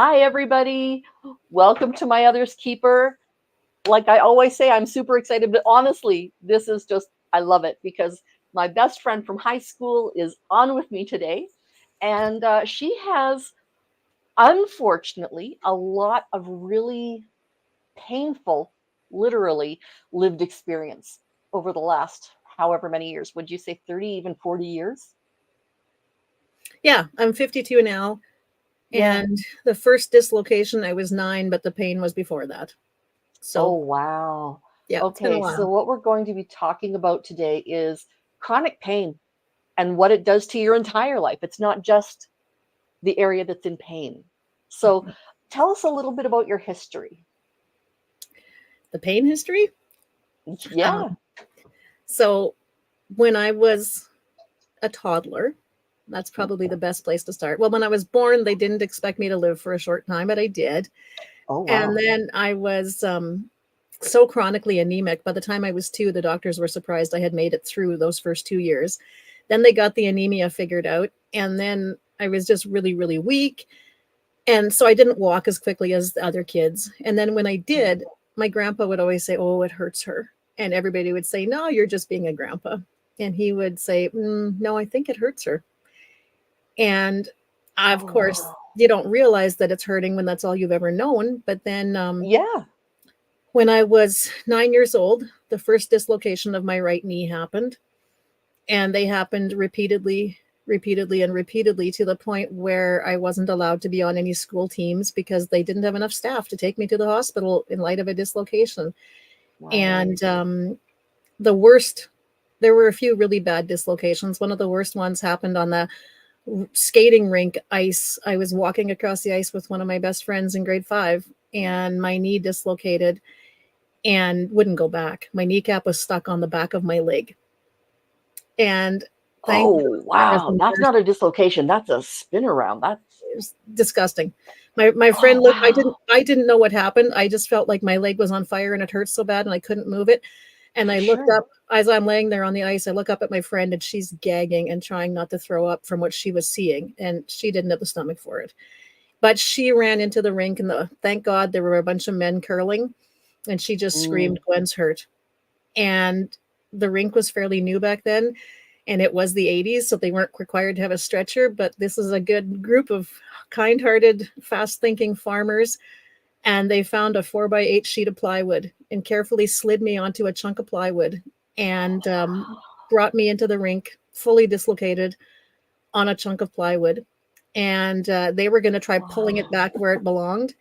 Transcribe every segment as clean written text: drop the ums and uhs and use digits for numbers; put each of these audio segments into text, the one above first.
Hi, everybody. Welcome to My Other's Keeper. Like I always say, I'm super excited, but honestly, this is just, I love it because my best friend from high school is on with me today. And she has, unfortunately, a lot of really painful, literally lived experience over the last however many years. Would you say 30, even 40 years? Yeah, I'm 52 now. Yeah. And the first dislocation, I was 9, but the pain was before that. Oh, So, wow. yeah, it's been a Okay, so while. what we're going to be talking about today is chronic pain and what it does to your entire life. It's not just the area that's in pain. So tell us a little bit about your history. The pain history? Yeah. Um, so, when I was a toddler, that's probably the best place to start. Well, when I was born, they didn't expect me to live for a short time, but I did. Oh, And wow. then I was so chronically anemic. By the time I was 2, the doctors were surprised I had made it through those first 2 years. Then they got the anemia figured out. And then I was just really, really weak. And so I didn't walk as quickly as the other kids. And then when I did, my grandpa would always say, "Oh, it hurts her." And everybody would say, "No, you're just being a grandpa." And he would say, "No, I think it hurts her." And of Oh, course, wow. you don't realize that it's hurting when that's all you've ever known. But then Yeah. when I was 9 years old, the first dislocation of my right knee happened. And they happened repeatedly, repeatedly, and repeatedly to the point where I wasn't allowed to be on any school teams because they didn't have enough staff to take me to the hospital in light of a dislocation. Wow. And the worst, there were a few really bad dislocations. One of the worst ones happened on the skating rink ice. I was walking across the ice with one of my best friends in grade 5, and my knee dislocated and wouldn't go back. My kneecap was stuck on the back of my leg. And thank God Oh, there was wow. a That's nurse. not a dislocation. That's a spin around. That's, It was disgusting. My oh, friend looked. wow. I didn't know what happened. I just felt like my leg was on fire and it hurt so bad and I couldn't move it. And I looked Sure. up as I'm laying there on the ice. I look up at my friend and she's gagging and trying not to throw up from what she was seeing, and she didn't have the stomach for it. But she ran into the rink, and thank God there were a bunch of men curling, and she just screamed, Mm. "Gwen's hurt!" And the rink was fairly new back then, and it was the 80s, so they weren't required to have a stretcher. But this is a good group of kind-hearted, fast-thinking farmers, and they found a 4x8 sheet of plywood and carefully slid me onto a chunk of plywood and brought me into the rink fully dislocated on a chunk of plywood. And they were going to try pulling it Wow. back where it belonged.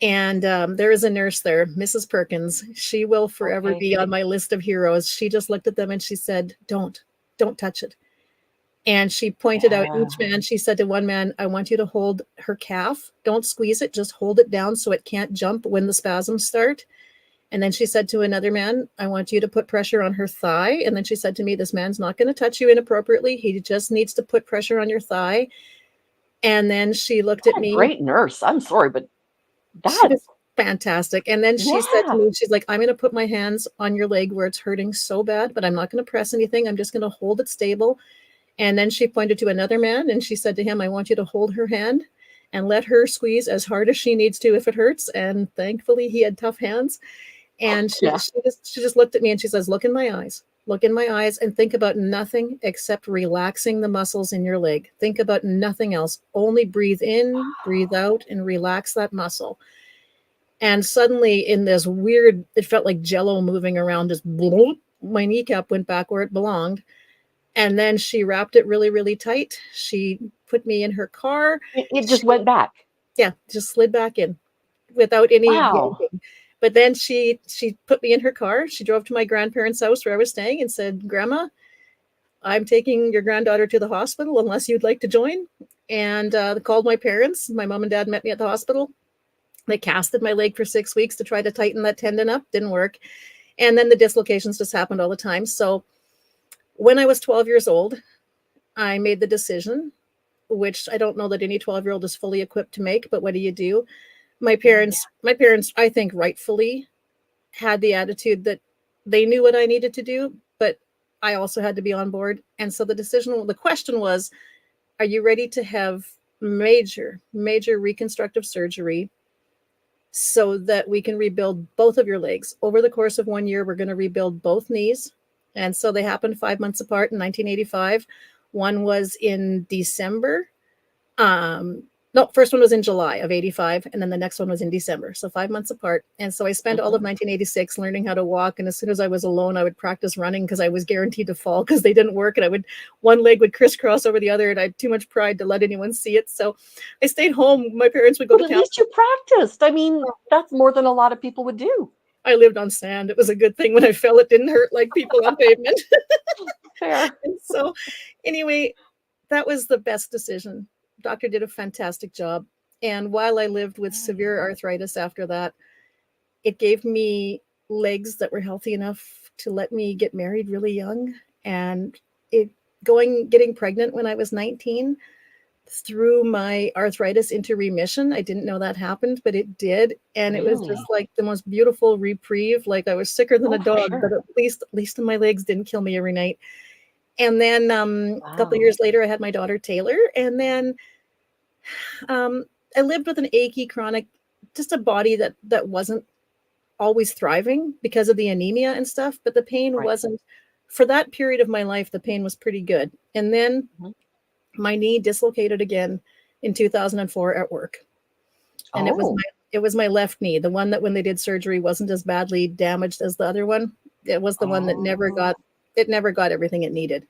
And there is a nurse there, Mrs. Perkins. She will forever Okay. be on my list of heroes. She just looked at them and she said, don't touch it. And she pointed out Yeah. each man. She said to one man, "I want you to hold her calf. Don't squeeze it, just hold it down so it can't jump when the spasms start." And then she said to another man, "I want you to put pressure on her thigh." And then she said to me, "This man's not going to touch you inappropriately. He just needs to put pressure on your thigh." And then she looked at What a me. great nurse. I'm sorry, but She that, was fantastic. And then she said to yeah. me, she's like, "I'm going to put my hands on your leg where it's hurting so bad, but I'm not going to press anything. I'm just going to hold it stable." And then she pointed to another man and she said to him, "I want you to hold her hand and let her squeeze as hard as she needs to if it hurts." And thankfully, he had tough hands. And Yeah. she just looked at me and she says, "Look in my eyes. Look in my eyes and think about nothing except relaxing the muscles in your leg. Think about nothing else. Only breathe in, breathe out, and relax that muscle." And suddenly, in this weird, it felt like jello moving around, just bloop, my kneecap went back where it belonged. And then she wrapped it really, really tight. She put me in her car. It just She, went back. yeah, just slid back in without any Wow. yanking. But then she put me in her car. She drove to my grandparents' house where I was staying and said, "Grandma, I'm taking your granddaughter to the hospital unless you'd like to join." And called my parents. My mom and dad met me at the hospital. They casted my leg for 6 weeks to try to tighten that tendon up. Didn't work. And then the dislocations just happened all the time. So when I was 12 years old, I made the decision, which I don't know that any 12-year-old is fully equipped to make, but what do you do? Yeah. My parents, I think rightfully had the attitude that they knew what I needed to do, but I also had to be on board. And so the question was, are you ready to have major reconstructive surgery so that we can rebuild both of your legs. Over the course of 1 year, we're going to rebuild both knees. And so they happened 5 months apart in 1985. One was in December. No, first one was in July of 85, and then the next one was in December. So 5 months apart. And so I spent all of 1986 learning how to walk. And as soon as I was alone, I would practice running because I was guaranteed to fall because they didn't work. And one leg would crisscross over the other, and I had too much pride to let anyone see it. So I stayed home. My parents would go But to at least you practiced. I mean, that's more than a lot of people would do. I lived on sand. It was a good thing when I fell, it didn't hurt like people on pavement. Fair. And so anyway, that was the best decision. Doctor did a fantastic job. And while I lived with severe arthritis after that, it gave me legs that were healthy enough to let me get married really young. And getting pregnant when I was 19 threw my arthritis into remission. I didn't know that happened, but it did. And it was just like the most beautiful reprieve. Like I was sicker than a dog, but at least my legs didn't kill me every night. And then a couple of years later, I had my daughter Taylor. And then I lived with an achy, chronic, just a body that wasn't always thriving because of the anemia and stuff. But the pain wasn't, for that period of my life, the pain was pretty good. And then my knee dislocated again in 2004 at work. And it was my left knee, the one that when they did surgery wasn't as badly damaged as the other one. It was the one that never got everything it needed.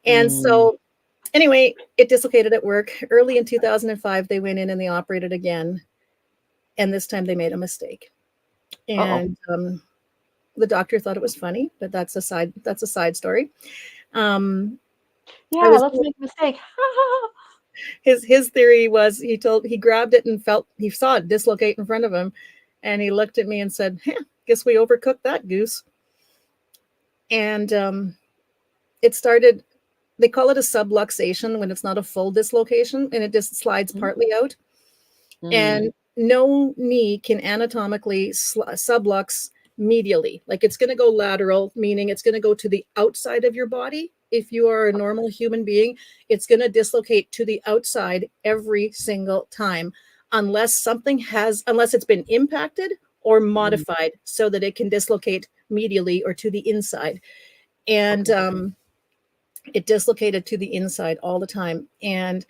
And so anyway, it dislocated at work. Early in 2005, they went in and they operated again. And this time they made a mistake. And the doctor thought it was funny, but that's a side story. Let's make a mistake. His theory was he grabbed it and he saw it dislocate in front of him. And he looked at me and said, guess we overcooked that goose. And it started, they call it a subluxation when it's not a full dislocation and it just slides partly out. And no knee can anatomically sublux medially. Like it's going to go lateral, meaning it's going to go to the outside of your body. If you are a normal human being, it's going to dislocate to the outside every single time, unless it's been impacted or modified so that it can dislocate medially or to the inside. And it dislocated to the inside all the time. And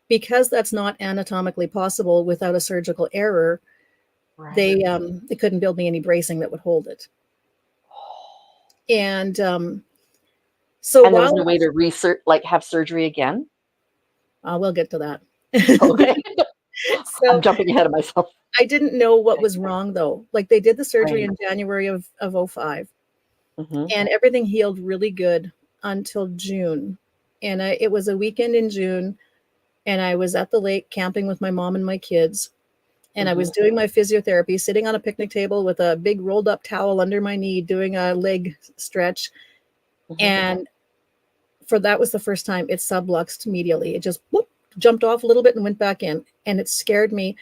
because that's not anatomically possible without a surgical error, they couldn't build me any bracing that would hold it. And so there was no way to have surgery again? We'll get to that. Okay. So I'm jumping ahead of myself. I didn't know what was wrong though. Like they did the surgery in January of 05 and everything healed really good until June. And it was a weekend in June and I was at the lake camping with my mom and my kids. And I was doing my physiotherapy, sitting on a picnic table with a big rolled up towel under my knee, doing a leg stretch. And that was the first time it subluxed medially. It just jumped off a little bit and went back in. And it scared me.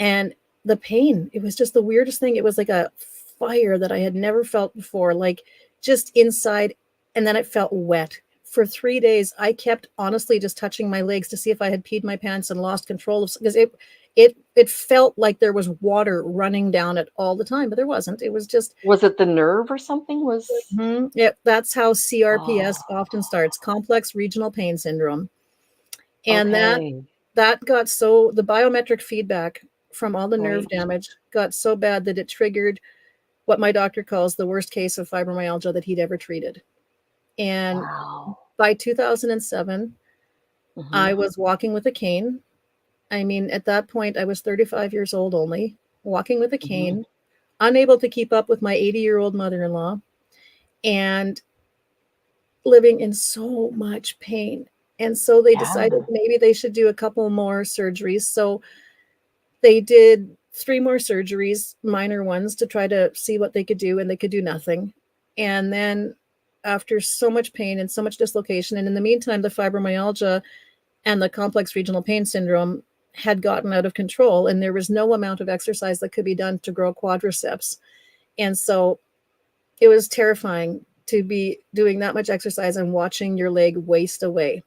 And the pain, it was just the weirdest thing. It was like a fire that I had never felt before, like just inside. And then it felt wet. For 3 days, I kept honestly just touching my legs to see if I had peed my pants and lost control of, because it felt like there was water running down it all the time, but there wasn't. It was just. Was it the nerve or something? That's how CRPS often starts, complex regional pain syndrome. And that got the biometric feedback from all the nerve damage got so bad that it triggered what my doctor calls the worst case of fibromyalgia that he'd ever treated. And by 2007, I was walking with a cane. I mean, at that point, I was 35 years old only, walking with a cane, unable to keep up with my 80-year-old mother-in-law, and living in so much pain. And so they decided maybe they should do a couple more surgeries. So they did 3 more surgeries, minor ones, to try to see what they could do, and they could do nothing. And then after so much pain and so much dislocation, and in the meantime, the fibromyalgia and the complex regional pain syndrome had gotten out of control, and there was no amount of exercise that could be done to grow quadriceps. And so it was terrifying to be doing that much exercise and watching your leg waste away.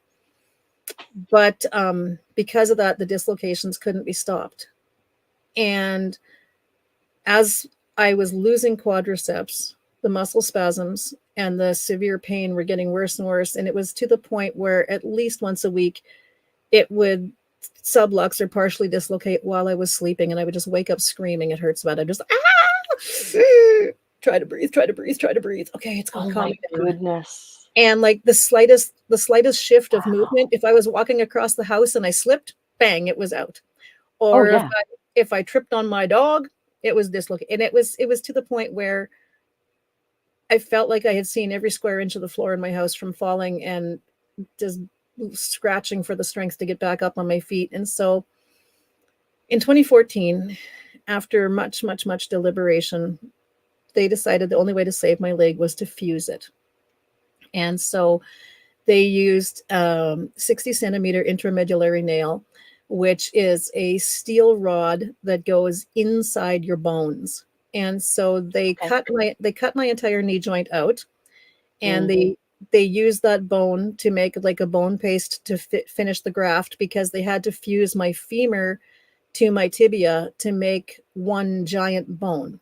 But because of that, the dislocations couldn't be stopped. And as I was losing quadriceps, the muscle spasms and the severe pain were getting worse and worse. And it was to the point where at least once a week, it would sublux or partially dislocate while I was sleeping. And I would just wake up screaming, it hurts bad. I'm just, try to breathe, try to breathe, try to breathe. Okay, it's Oh calming my down. goodness. And like the slightest shift of Wow. movement, if I was walking across the house and I slipped, bang, it was out. Oh Or yeah. if I tripped on my dog, it was dislocated. And it was to the point where I felt like I had seen every square inch of the floor in my house from falling and just scratching for the strength to get back up on my feet. And so in 2014, after much, much, much deliberation, they decided the only way to save my leg was to fuse it. And so they used 60 centimeter intramedullary nail, which is a steel rod that goes inside your bones. And so Okay. they cut my entire knee joint out, and Mm, they used that bone to make like a bone paste to finish the graft, because they had to fuse my femur to my tibia to make one giant bone.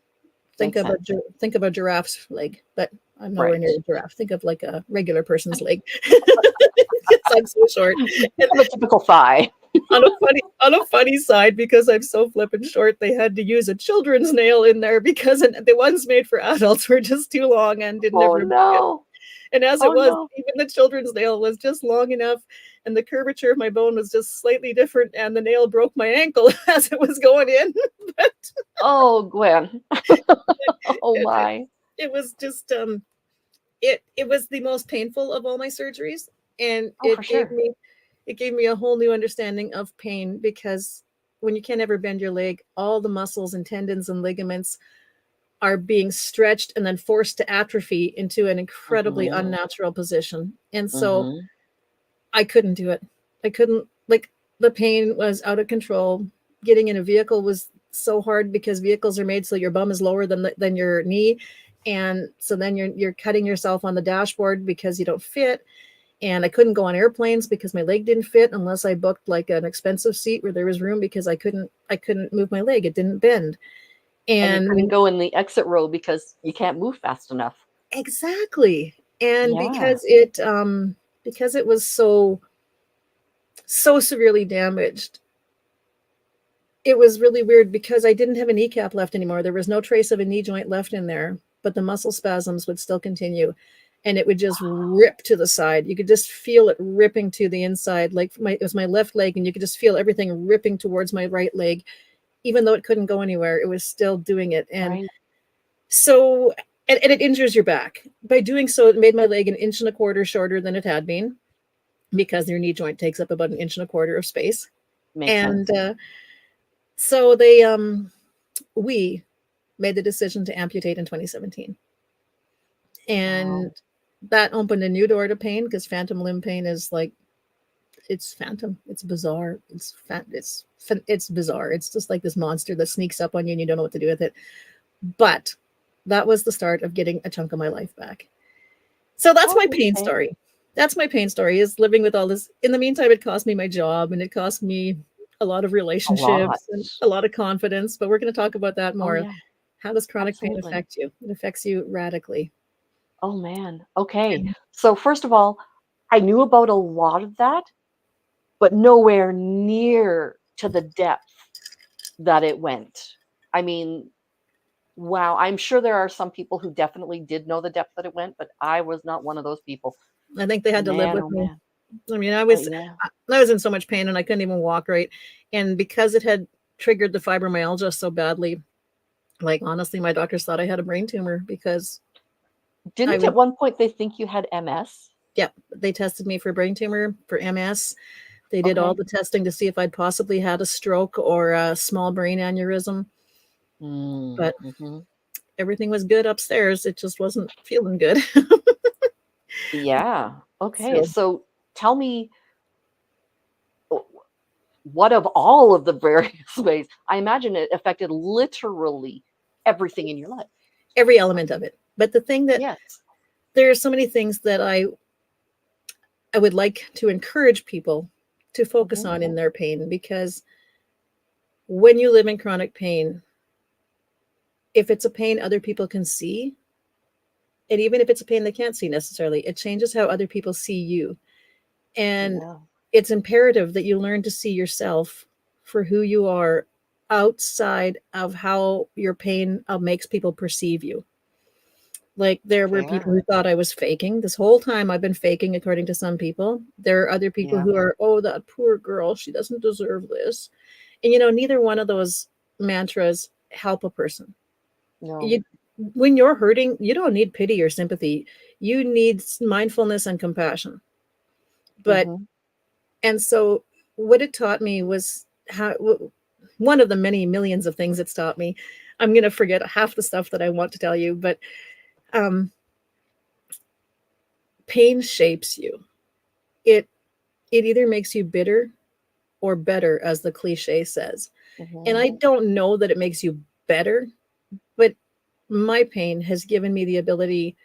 Think makes of a sense. think of a giraffe's leg, but I'm nowhere Right. near a giraffe. Think of like a regular person's leg. Because I'm so short. Think of a typical thigh. On a funny side, because I'm so flippin' short, they had to use a children's nail in there because the ones made for adults were just too long and didn't Oh ever make it. no. And as it Oh was, no. even the children's nail was just long enough, and the curvature of my bone was just slightly different, and the nail broke my ankle as it was going in. But Oh, Gwen. Oh it, it, my. it was just it was the most painful of all my surgeries, and Oh, for sure. it gave me a whole new understanding of pain, because when you can't ever bend your leg, all the muscles and tendons and ligaments are being stretched and then forced to atrophy into an incredibly Mm-hmm. unnatural position. And so Mm-hmm. I couldn't do it. I couldn't, like, the pain was out of control. Getting in a vehicle was so hard, because vehicles are made so your bum is lower than your knee, and so then you're cutting yourself on the dashboard because you don't fit. And I couldn't go on airplanes because my leg didn't fit unless I booked like an expensive seat where there was room, because I couldn't move my leg. It didn't bend. And you couldn't And go in the exit row because you can't move fast enough. exactly. And Yeah. because it was so severely damaged, it was really weird, because I didn't have a kneecap left anymore. There was no trace of a knee joint left in there, but the muscle spasms would still continue, and it would just rip to the side. You could just feel it ripping to the inside. Like it was my left leg, and you could just feel everything ripping towards my right leg. Even though it couldn't go anywhere, it was still doing it. And Right. so, and it injures your back. By doing so, it made my leg an inch and a quarter shorter than it had been, because your knee joint takes up about an inch and a quarter of space. Makes sense. And so we made the decision to amputate in 2017. Wow. And that opened a new door to pain, because phantom limb pain is like, it's phantom. It's bizarre. It's bizarre. It's just like this monster that sneaks up on you and you don't know what to do with it. But that was the start of getting a chunk of my life back. So that's my Oh, pain okay. story. That's my pain story, is living with all this. In the meantime, it cost me my job, and it cost me a lot of A lot. relationships and a lot of confidence. But we're going to talk about that Oh more. yeah. How does chronic pain Absolutely. affect you? It affects you radically. Oh man. Okay. And So first of all, I knew about a lot of that, but nowhere near to the depth that it went. I mean, wow. I'm sure there are some people who definitely did know the depth that it went, but I was not one of those people. I think they had to live Man, with oh me. man. I mean, I was Yeah. I was in so much pain, and I couldn't even walk right. And because it had triggered the fibromyalgia so badly, like, honestly, my doctors thought I had a brain tumor, because I Didn't would at one point they think you had MS? yeah, they tested me for brain tumor, for MS. They did all Okay. the testing to see if I'd possibly had a stroke or a small brain aneurysm, Mm, but mhm. everything was good upstairs. It just wasn't feeling good. Yeah. Okay. So So tell me, w- what of all of the various ways? I imagine it affected literally everything in your life. every element of it. But the thing that Yes. there are so many things that I would like to encourage people to focus Mhm. on in their pain, because when you live in chronic pain, if it's a pain other people can see, and even if it's a pain they can't see necessarily, it changes how other people see you. And Yeah. it's imperative that you learn to see yourself for who you are outside of how your pain makes people perceive you. Like, there were people Fair. who thought I was faking. This whole time I've been faking, according to some people. There are other people Yeah. who are, oh, that poor girl, she doesn't deserve this. And neither one of those mantras help a person. No. You, when you're hurting, you don't need pity or sympathy. You need mindfulness and compassion. But Mhm. and so what it taught me was how one of the many millions of things it's taught me. I'm going to forget half the stuff that I want to tell you, but um, pain shapes you. It it either makes you bitter or better, as the cliche says. And Mhm. I don't know that it makes you better, but my pain has given me the ability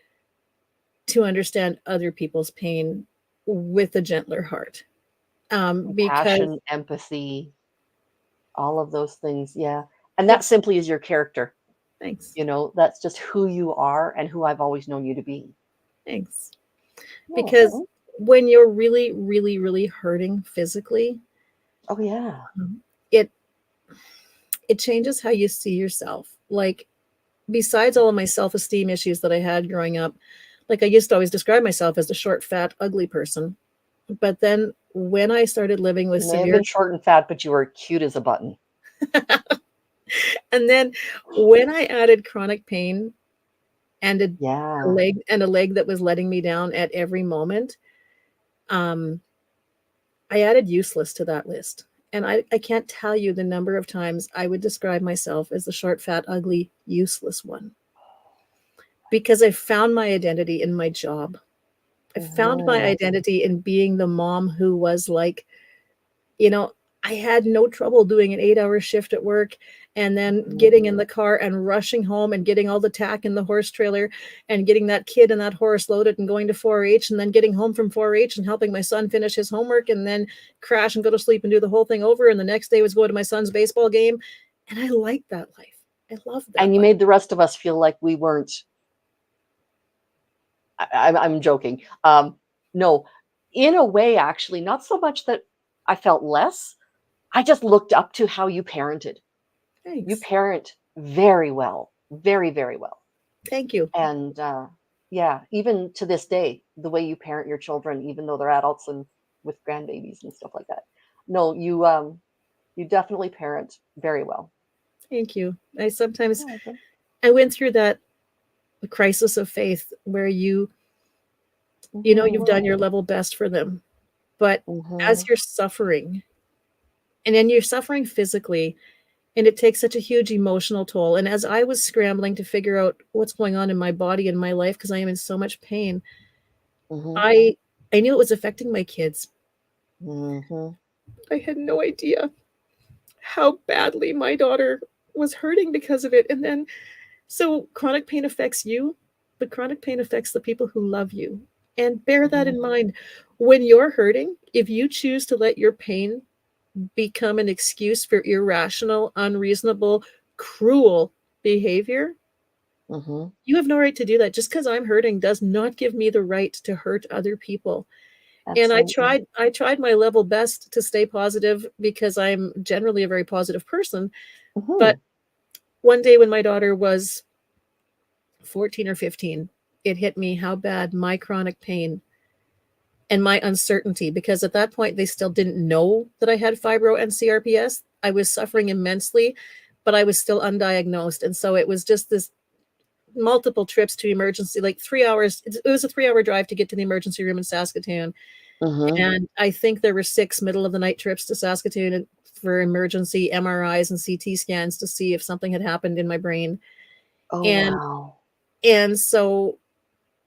to understand other people's pain with a gentler heart. Because Compassion, empathy, all of those things. Yeah. And yep, that simply is your character. thanks, That's just who you are and who I've always known you to be. thanks. Oh, Because when you're really, really, really hurting physically, oh yeah. it it changes how you see yourself. Like, besides all of my self-esteem issues that I had growing up, like, I used to always describe myself as a short, fat, ugly person. But then when I started living with You may have severe been short and fat, but you were cute as a button. and then when I added chronic pain and Yeah. a leg that was letting me down at every moment, um, I added useless to that list. And I can't tell you the number of times I would describe myself as the short, fat, ugly, useless one, because I found my identity in my job. I found my Mhm. identity in being the mom who was like, you know, I had no trouble doing an 8-hour shift at work and then Mhm. getting in the car and rushing home and getting all the tack in the horse trailer and getting that kid and that horse loaded and going to 4-H and then getting home from 4-H and helping my son finish his homework and then crash and go to sleep and do the whole thing over. And the next day was go to my son's baseball game. And I liked that life. I loved that And you life. made the rest of us feel like we weren't. I'm joking. No, in a way, actually, not so much that I felt less. I just looked up to how you parented. You Thanks. parent very well, very, very well. Thank you. And yeah, even to this day, the way you parent your children, even though they're adults and with grandbabies and stuff like that. No, you definitely parent very well. Thank you. I sometimes Oh, okay. I went through that crisis of faith where you've Mhm. done your level best for them, but as Mhm. you're suffering, and then you're suffering physically, and it takes such a huge emotional toll. And as I was scrambling to figure out what's going on in my body and my life, because I am in so much pain, Mhm. I knew it was affecting my kids. Mhm. I had no idea how badly my daughter was hurting because of it. And then, so chronic pain affects you, but chronic pain affects the people who love you. And bear that Mhm. in mind. When you're hurting, if you choose to let your pain become an excuse for irrational, unreasonable, cruel behavior, Mhm. you have no right to do that. Just because I'm hurting does not give me the right to hurt other people. And Absolutely. I tried my level best to stay positive because I'm generally a very positive person. But Mhm. one day when my daughter was 14 or 15, it hit me how bad my chronic pain and my uncertainty, because at that point they still didn't know that I had fibro and CRPS. I was suffering immensely, but I was still undiagnosed. And so it was just this multiple trips to emergency, like 3 hours. It was a 3-hour drive to get to the emergency room in Saskatoon. Mhm. And I think there were 6 middle of the night trips to Saskatoon for emergency MRIs and CT scans to see if something had happened in my brain. Oh And wow. so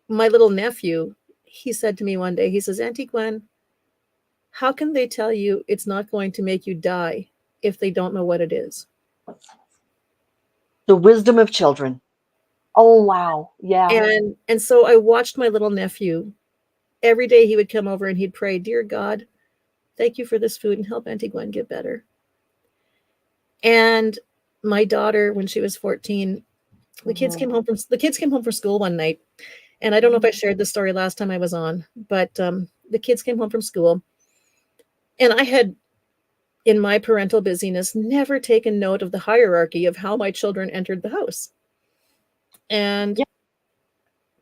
my little nephew, he said to me one day, he says, Auntie Gwen, how can they tell you it's not going to make you die if they don't know what it is? The wisdom of children. Oh wow. Yeah. And so I watched my little nephew every day he would come over and he'd pray, "Dear God, thank you for this food and help Auntie Gwen get better." And my daughter, when she was 14, the kids came home from school one night, and I don't know if I shared this story last time I was on, but the kids came home from school, and I had, in my parental busyness, never taken note of the hierarchy of how my children entered the house. And Yeah.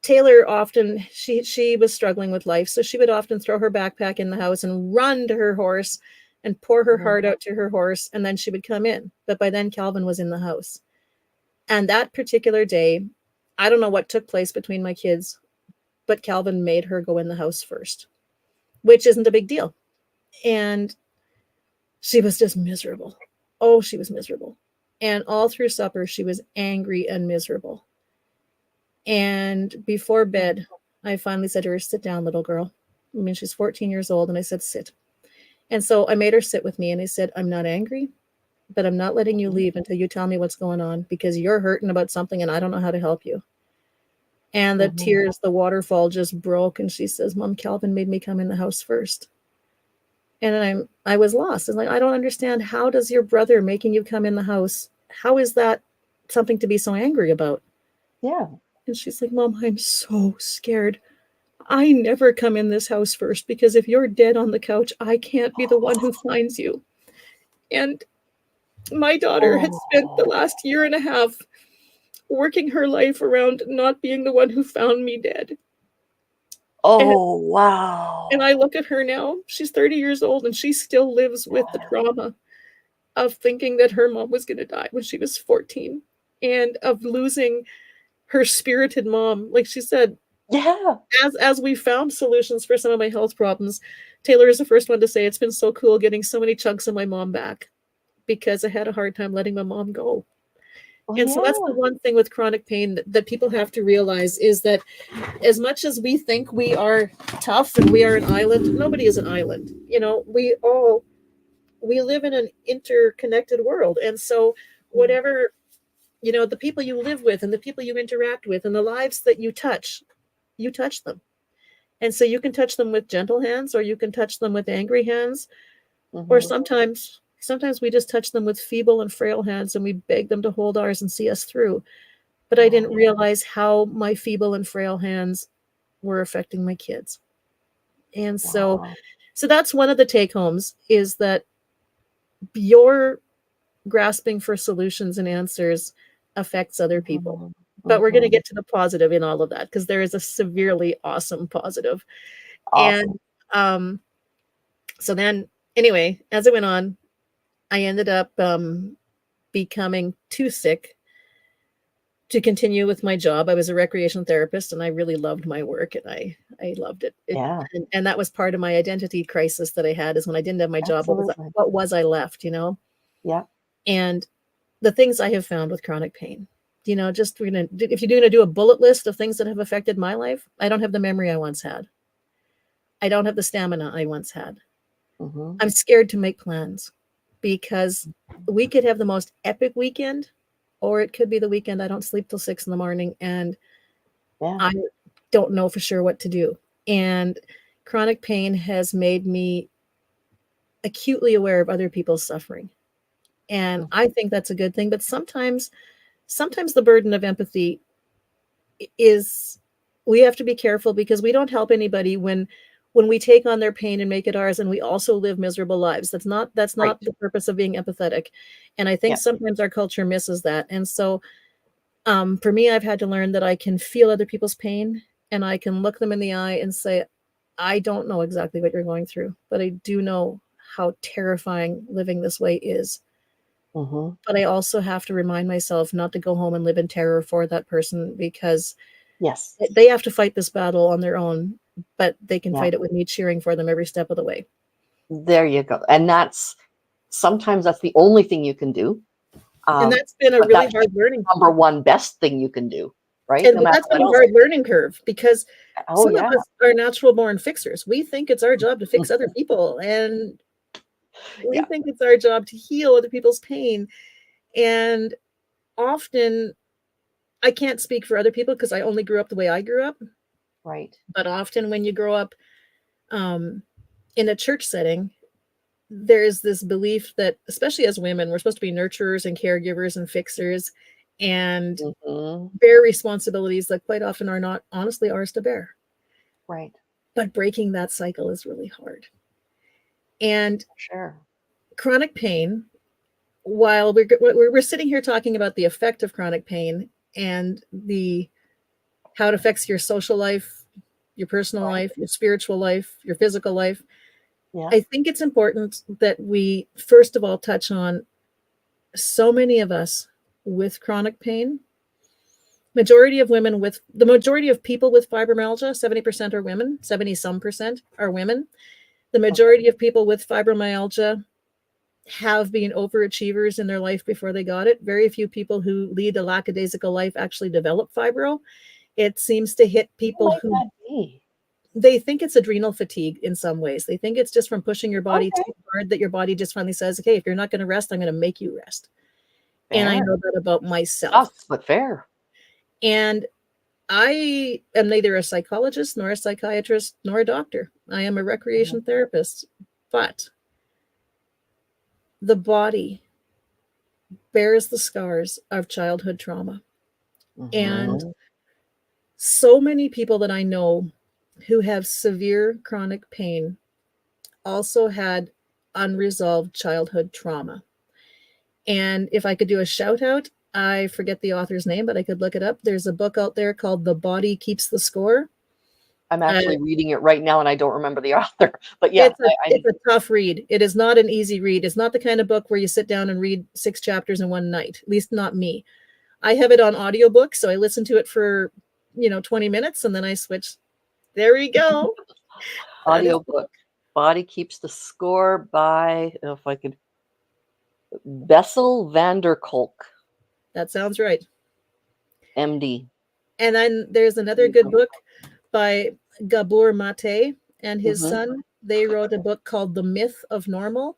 Taylor often, she was struggling with life, so she would often throw her backpack in the house and run to her horse and pour her heart out to her horse, and then she would come in. But by then Calvin was in the house. And that particular day, I don't know what took place between my kids, but Calvin made her go in the house first, which isn't a big deal. And she was just miserable. Oh, she was miserable. And all through supper, she was angry and miserable. And before bed, I finally said to her, "Sit down, little girl." I mean, she's 14 years old. And I said, "Sit." And so I made her sit with me and I said, "I'm not angry, but I'm not letting you leave until you tell me what's going on, because you're hurting about something and I don't know how to help you." And the tears, the waterfall just broke. And she says, "Mom, Calvin made me come in the house first." And I was lost. And like, I don't understand. How does your brother making you come in the house, how is that something to be so angry about? Yeah. And she's like, "Mom, I'm so scared. I never come in this house first, because if you're dead on the couch, I can't be the one who finds you." And my daughter had spent the last year and a half working her life around not being the one who found me dead. Oh, wow. And I look at her now, she's 30 years old, and she still lives with the trauma of thinking that her mom was going to die when she was 14, and of losing her spirited mom. Like she said, Yeah. as we found solutions for some of my health problems, Taylor is the first one to say, "It's been so cool getting so many chunks of my mom back, because I had a hard time letting my mom go." Oh, And so that's the yeah. one thing with chronic pain that people have to realize, is that as much as we think we are tough and we are an island, nobody is an island. You know, we live in an interconnected world. And so whatever, you know, the people you live with and the people you interact with and the lives that you touch them. And so you can touch them with gentle hands, or you can touch them with angry hands, or sometimes we just touch them with feeble and frail hands, and we beg them to hold ours and see us through. But I didn't realize how my feeble and frail hands were affecting my kids. And so Wow. that's one of the take homes, is that your grasping for solutions and answers affects other people. But we're going to get to the positive in all of that, because there is a severely awesome positive. Awesome. And so then, anyway, as it went on, I ended up becoming too sick to continue with my job. I was a recreation therapist, and I really loved my work, and I loved it. Yeah. And that was part of my identity crisis that I had, is when I didn't have my job, Absolutely. what was I left, you know? Yeah. And the things I have found with chronic pain, you know, just if you're going to do a bullet list of things that have affected my life, I don't have the memory I once had. I don't have the stamina I once had. I'm scared to make plans, because we could have the most epic weekend, or it could be the weekend I don't sleep till 6 in the morning and Yeah. I don't know for sure what to do. And chronic pain has made me acutely aware of other people's suffering. And I think that's a good thing. But sometimes the burden of empathy is, we have to be careful, because we don't help anybody when we take on their pain and make it ours, and we also live miserable lives. That's not Right. the purpose of being empathetic. And I think Yeah. sometimes our culture misses that. And so for me, I've had to learn that I can feel other people's pain, and I can look them in the eye and say, "I don't know exactly what you're going through, but I do know how terrifying living this way is." But I also have to remind myself not to go home and live in terror for that person, because Yes. they have to fight this battle on their own, but they can Yeah. fight it with me cheering for them every step of the way. There you go. And sometimes that's the only thing you can do. And that's been a But really that's hard the learning. number one best thing you can do, right? And No matter that's what been a else. hard learning curve, because Oh, some of yeah. us are natural born fixers. We think it's our job to fix other people, and we Yeah. think it's our job to heal other people's pain. And often, I can't speak for other people because I only grew up the way I grew up. Right. But often when you grow up In a church setting, there's this belief that, especially as women, we're supposed to be nurturers and caregivers and fixers and Hmm. bear responsibilities that quite often are not honestly ours to bear. Right. But breaking that cycle is really hard. And Sure. chronic pain, while we're sitting here talking about the effect of chronic pain and the how it affects your social life, your personal Right. life, your spiritual life, your physical life, Yeah. I think it's important that we first of all touch on so many of us with chronic pain. Majority of women with the majority of people with fibromyalgia, 70% are women, 70 some percent are women. The Okay. majority of people with fibromyalgia have been overachievers in their life before they got it. Very few people who lead a lackadaisical life actually develop fibro. It seems to hit What people might who that be? they think it's adrenal fatigue in some ways. They think it's just from pushing your body Okay. too hard that your body just finally says, okay, if you're not going to rest, I'm going to make you rest. And I Fair. know that about myself. Tough, but fair. And I am neither a psychologist nor a psychiatrist nor a doctor. I am a recreation Mhm. therapist. But the body bears the scars of childhood trauma. And Mhm. so many people that I know who have severe chronic pain also had unresolved childhood trauma. And if I could do a shout out, I forget the author's name, but I could look it up. There's a book out there called The Body Keeps the Score. I'm Uh, actually reading it right now, and I don't remember the author. But yeah, it's a it's a tough read. It is not an easy read. It's not the kind of book where you sit down and read 6 chapters in one night. At least not me. I have it on audiobook, so I listen to it for 20 minutes and then I switch. There we go. That is audiobook. Body Keeps the Score by, if I could, Bessel van der Kolk, that sounds right. MD. And then there's another There you good go. book by Gabor Mate and his Hmm. son. They wrote a book called The Myth of Normal.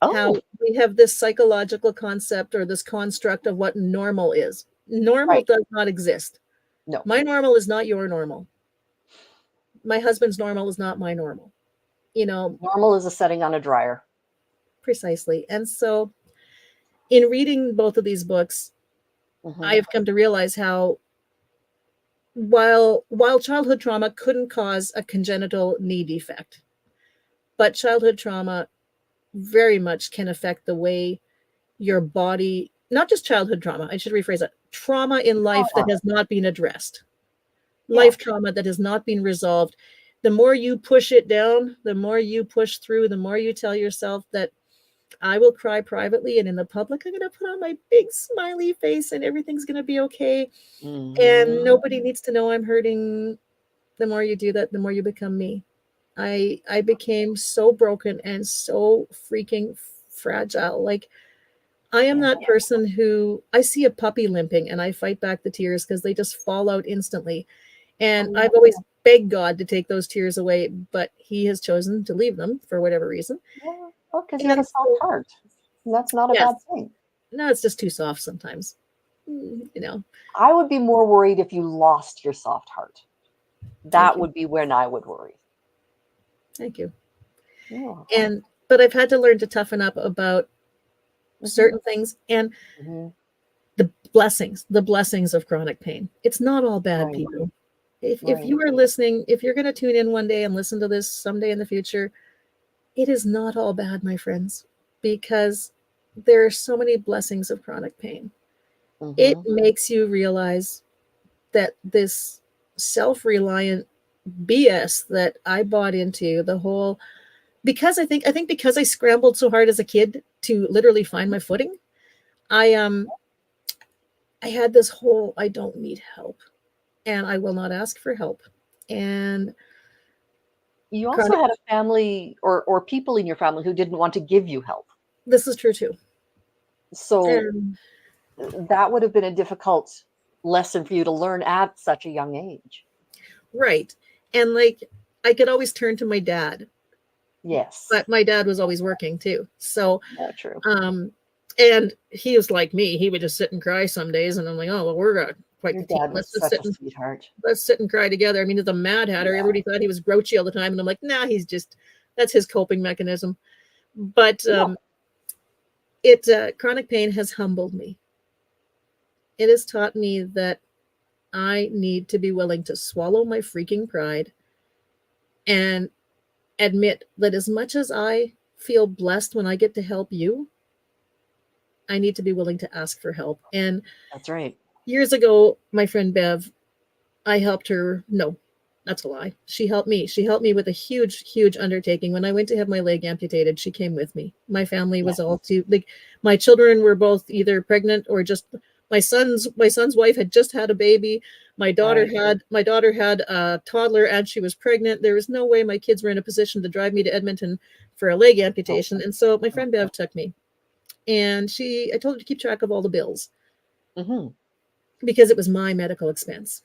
How Oh, we have this psychological concept or this construct of what normal is. Normal right. does not exist. No. My normal is not your normal. My husband's normal is not my normal. You know, Normal is a setting on a dryer. precisely. And so in reading both of these books, I Hmm. have come to realize how while childhood trauma couldn't cause a congenital knee defect, but childhood trauma very much can affect the way your body, not just childhood trauma, I should rephrase it, trauma in life that has not been addressed, Yeah. life trauma that has not been resolved. The more you push it down, the more you push through, the more you tell yourself that I will cry privately, and in the public, I'm going to put on my big smiley face and everything's going to be okay. And Hmm. nobody needs to know I'm hurting. The more you do that, the more you become me. I became so broken and so freaking fragile. Like I am Yeah. that person who I see a puppy limping and I fight back the tears because they just fall out instantly. And Oh, I've always begged God to take those tears away, but he has chosen to leave them for whatever reason. yeah. Well, because you have a And soft so, heart. And that's not a yes, bad thing. no, it's just too soft sometimes. You know, I would be more worried if you lost your soft heart. thank That you. would be when I would worry. Thank you. You're welcome. But I've had to learn to toughen up about Hmm. certain things and Hmm. the blessings of chronic pain. It's not all bad, Right. people. If Right. you are listening, if you're going to tune in one day and listen to this someday in the future, it is not all bad, my friends, because there are so many blessings of chronic pain. It Hmm. makes you realize that this self-reliant BS that I bought into, the whole because I think because I scrambled so hard as a kid to literally find my footing, I I had this whole I don't need help and I will not ask for help. And You also chronic had a family or people in your family who didn't want to give you help. this is true too. So And that would have been a difficult lesson for you to learn at such a young age. right. And like I could always turn to my dad, Yes. but my dad was always working too. So Yeah, true. and he was like me. He would just sit and cry some days, and I'm like, oh well, we're gonna quite Your the team. dad was such a sweetheart. Let's sit and cry together. I mean, he's a mad hatter. Yeah. Everybody thought he was grouchy all the time, and I'm like, nah, that's his coping mechanism. But Yeah. chronic pain has humbled me. It has taught me that I need to be willing to swallow my freaking pride and admit that as much as I feel blessed when I get to help you, I need to be willing to ask for help. And That's right. years ago, my friend Bev, I helped her. No, that's a lie. She helped me. She helped me with a huge, huge undertaking. When I went to have my leg amputated, she came with me. My family was Yes. all too like my children were both either pregnant or just my son's wife had just had a baby. Right. My daughter had a toddler and she was pregnant. There was no way my kids were in a position to drive me to Edmonton for a leg Oh, amputation. And so my oh, friend Bev took me. And I told her to keep track of all the bills mm-hmm. because it was my medical expense.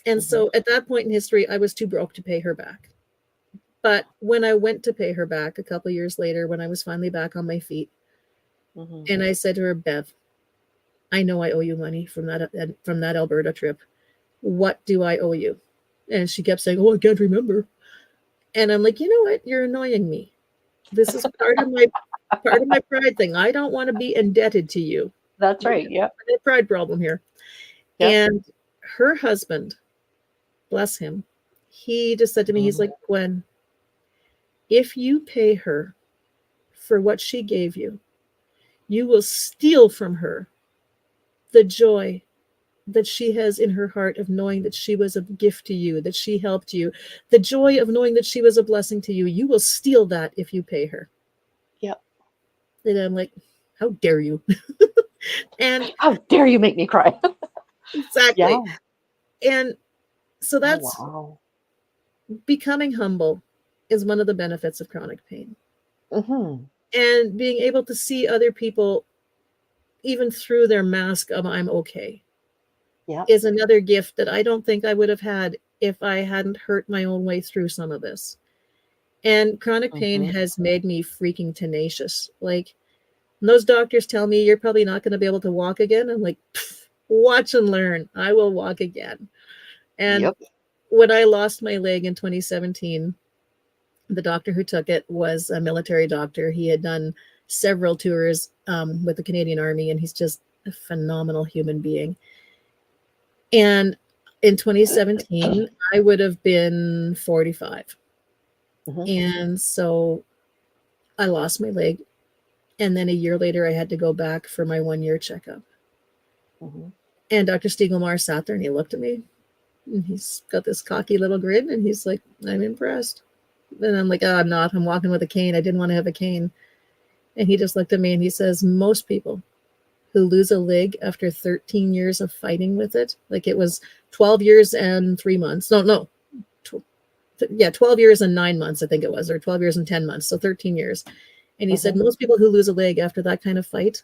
And Mm-hmm. so at that point in history, I was too broke to pay her back. But when I went to pay her back a couple years later, when I was finally back on my feet, Mm-hmm. and I said to her, Bev, I know I owe you money from that Alberta trip. What do I owe you? And she kept saying, oh, I can't remember. And I'm like, you know what? You're annoying me. This is part of my pride thing. I don't want to be indebted to you. That's We right. got Yep. a pride problem here. Yep. And her husband, bless him, he just said to me, he's Mm-hmm. like, Gwen, if you pay her for what she gave you, you will steal from her the joy that she has in her heart of knowing that she was a gift to you, that she helped you, the joy of knowing that she was a blessing to you. You will steal that if you pay her. Yep. And I'm like, how dare you? And How dare you make me cry? exactly. Yeah. And so Oh that's wow. becoming humble is one of the benefits of chronic pain. Mm-hmm. And being able to see other people even through their mask of I'm okay Yep. is another gift that I don't think I would have had if I hadn't hurt my own way through some of this. And chronic pain Mm-hmm. has made me freaking tenacious. Like, those doctors tell me you're probably not going to be able to walk again. I'm like, watch and learn. I will walk again. And Yep. when I lost my leg in 2017, the doctor who took it was a military doctor. He had done several tours with the Canadian Army, and he's just a phenomenal human being. And in 2017, I would have been 45. Mm-hmm. And so I lost my leg. And then a year later, I had to go back for my 1 year checkup. Mm-hmm. And Dr. Stiegelmar sat there and he looked at me and he's got this cocky little grin and he's like, I'm impressed. And I'm like, oh, I'm not. I'm walking with a cane. I didn't want to have a cane. And he just looked at me and he says, most people who lose a leg after 13 years of fighting with it, like it was 12 years and 3 months. No. 12 years and 9 months, I think it was, or 12 years and 10 months. So 13 years. And he said, Mm-hmm. most people who lose a leg after that kind of fight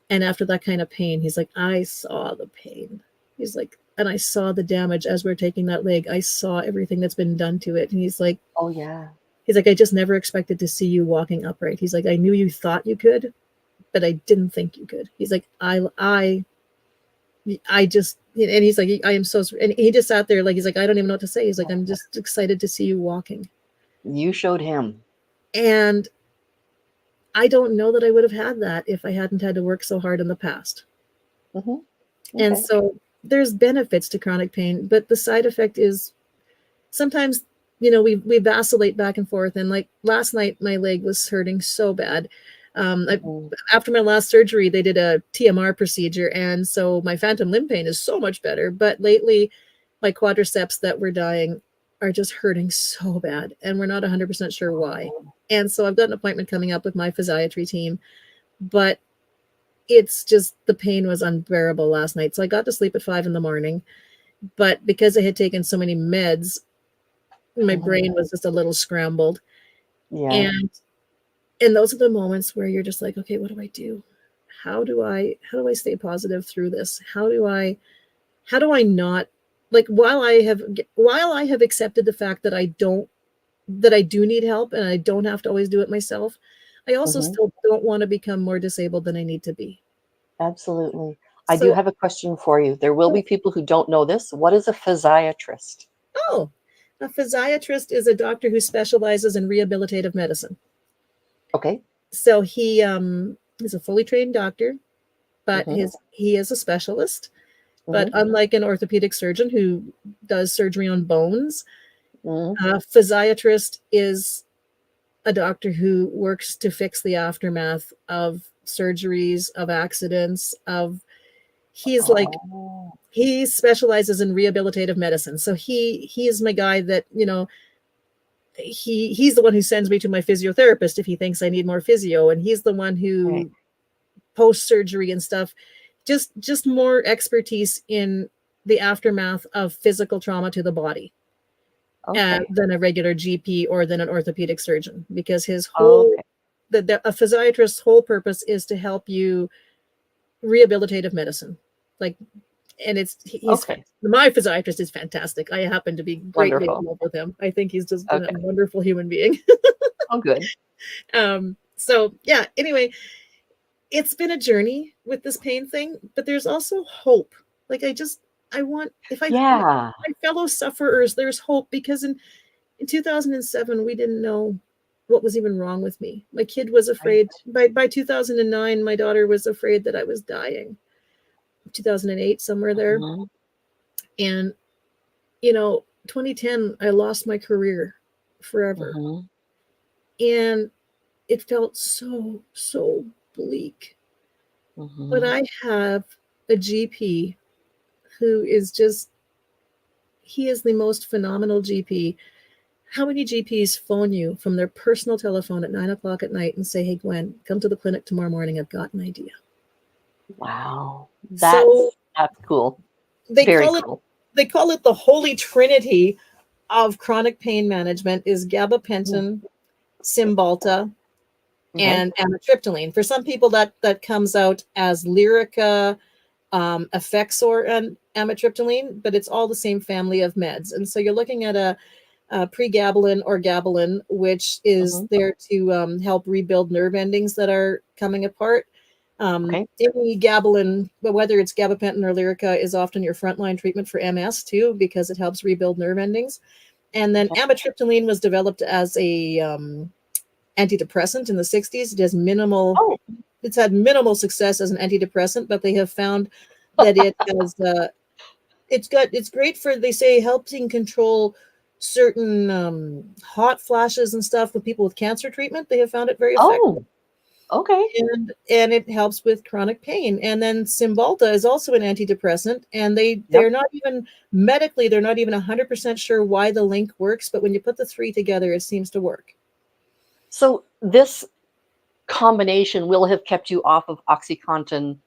and after that kind of pain, he's like, I saw the pain. He's like, and I saw the damage as we're taking that leg. I saw everything that's been done to it. And Oh yeah. I just never expected to see you walking upright. He's like, I knew you thought you could, but I didn't think you could. He's like, I just, and he's like, I am so, and he just sat there like, he's like, I don't even know what to say. He's like, I'm just excited to see you walking. You showed him. And I don't know that I would have had that if I hadn't had to work so hard in the past. Mm-hmm. And Okay. so there's benefits to chronic pain, but the side effect is sometimes, we vacillate back and forth. And like last night, my leg was hurting so bad. Mm-hmm. After my last surgery, they did a TMR procedure. And so my phantom limb pain is so much better. But lately, my quadriceps that were dying are just hurting so bad. And we're not 100% sure why. And so I've got an appointment coming up with my physiatry team. But it's just the pain was unbearable last night. So I got to sleep at 5 in the morning. But because I had taken so many meds, my Mm-hmm. brain was just a little scrambled. Yeah. And those are the moments where you're just like, okay, what do I do? How do I stay positive through this? How do I not, like, while I have accepted the fact that I do need help and I don't have to always do it myself, I also Mm-hmm. still don't want to become more disabled than I need to be. Absolutely. I do So, have a question for you. There will be people who don't know this. What is a physiatrist? oh, a physiatrist is a doctor who specializes in rehabilitative medicine. Okay. So he is a fully trained doctor, but Mm-hmm. he is a specialist. But Mm-hmm. unlike an orthopedic surgeon who does surgery on bones, Mm-hmm. a physiatrist is a doctor who works to fix the aftermath of surgeries, of accidents, of he's like Oh, he specializes in rehabilitative medicine. So he is my guy that, he's the one who sends me to my physiotherapist if he thinks I need more physio, and he's the one right. who post surgery and stuff, just more expertise in the aftermath of physical trauma to the body Okay. than a regular GP or than an orthopedic surgeon, because his whole Okay. a physiatrist's whole purpose is to help you rehabilitative medicine, like, and he's Okay. my physiatrist is fantastic. I happen to be greatly in Wonderful. love with him. I think he's just a Okay. wonderful human being. Oh, good. So yeah, anyway, it's been a journey with this pain thing, but there's also hope. Like, I want, if I Yeah. my fellow sufferers, there's hope, because in 2007 we didn't know what was even wrong with me. My kid was Right. afraid. By 2009, my daughter was afraid that I was dying. 2008, somewhere there. Mm-hmm. And 2010, I lost my career forever. Mm-hmm. And it felt so bleak. But Mm-hmm. I have a GP who is just, he is the most phenomenal GP. How many GPs phone you from their personal telephone at 9 o'clock at night and say, "Hey, Gwen, come to the clinic tomorrow morning. I've got an idea." Wow. So That's cool. they Very call it cool. they call it the holy trinity of chronic pain management is Mm. gabapentin, Cymbalta, Okay. and amitriptyline. For some people, that comes out as Lyrica, Effexor, and amitriptyline, but it's all the same family of meds. And so you're looking at a pregabalin or gabalin, which is Mm-hmm. there to help rebuild nerve endings that are coming apart. Okay. Any gabalin, but whether it's gabapentin or Lyrica, is often your frontline treatment for MS too, because it helps rebuild nerve endings. And then Okay. amitriptyline was developed as a antidepressant in the 60s. It has minimal, Oh. it's had minimal success as an antidepressant, but they have found that it has it's great for, they say, helping control certain hot flashes and stuff with people with cancer treatment. They have found it very effective. Oh. Okay. And it helps with chronic pain. And then Cymbalta is also an antidepressant, and Yep. they're not even medically, they're not even 100% sure why the link works, but when you put the three together, it seems to work. So this combination will have kept you off of OxyContin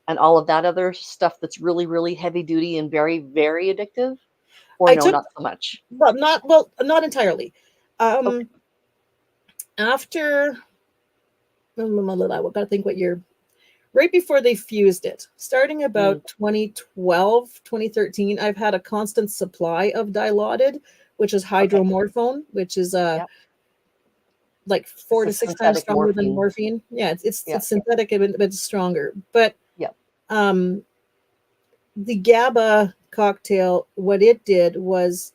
and all of that other stuff that's really, really heavy duty and very, very addictive? Or I no, took, not so much? but not entirely. Okay. Um, After, I've got to think what year, right before they fused it, starting Mm. about 2012, 2013, I've had a constant supply of Dilaudid, which is Okay. hydromorphone, which is Yep. like It's four a to six times synthetic stronger than morphine. morphine. Yeah, Yep. it's synthetic, but it's stronger. But Yep. um, the GABA cocktail, what it did was,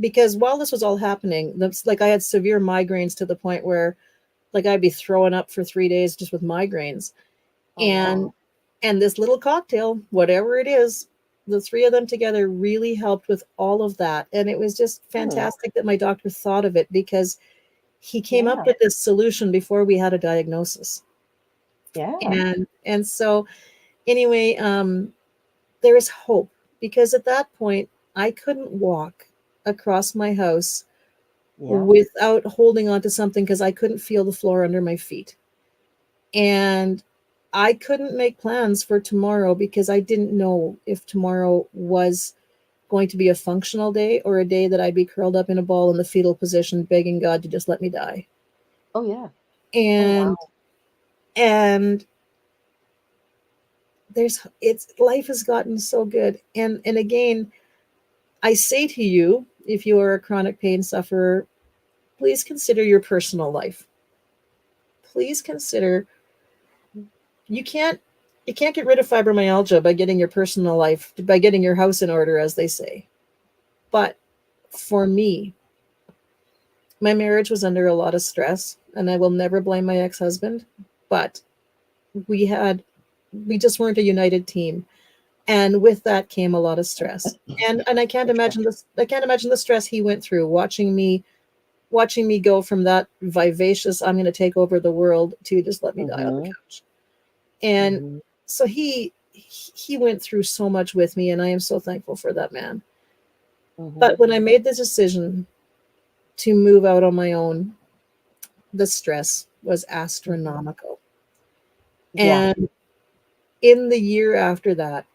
because while this was all happening, like, I had severe migraines to the point where, like, I'd be throwing up for 3 days just with migraines. Oh, And wow. this little cocktail, whatever it is, the three of them together really helped with all of that. And it was just Hmm. fantastic that my doctor thought of it, because he came up Yeah. with this solution before we had a diagnosis. Yeah. And so anyway, there is hope, because at that point I couldn't walk across my house Yeah. without holding on to something, because I couldn't feel the floor under my feet. And I couldn't make plans for tomorrow, because I didn't know if tomorrow was going to be a functional day or a day that I'd be curled up in a ball in the fetal position begging God to just let me die. Oh, yeah. Oh, And wow. and it's life has gotten so good. And again, I say to you, if you are a chronic pain sufferer, please consider your personal life. Please consider, you can't You can't get rid of fibromyalgia by getting your personal life, by getting your house in order, as they say. But for me, my marriage was under a lot of stress, and I will never blame my ex-husband, but we had we just weren't a united team. And with that came a lot of stress. And I can't For sure. imagine this I can't imagine the stress he went through watching me go from that vivacious I'm going to take over the world to just let me die on the Mm-hmm. couch. And Mm-hmm. so he went through so much with me, and I am so thankful for that man. Mm-hmm. But when I made the decision to move out on my own, the stress was Mm-hmm. astronomical. Yeah. And in the year after that,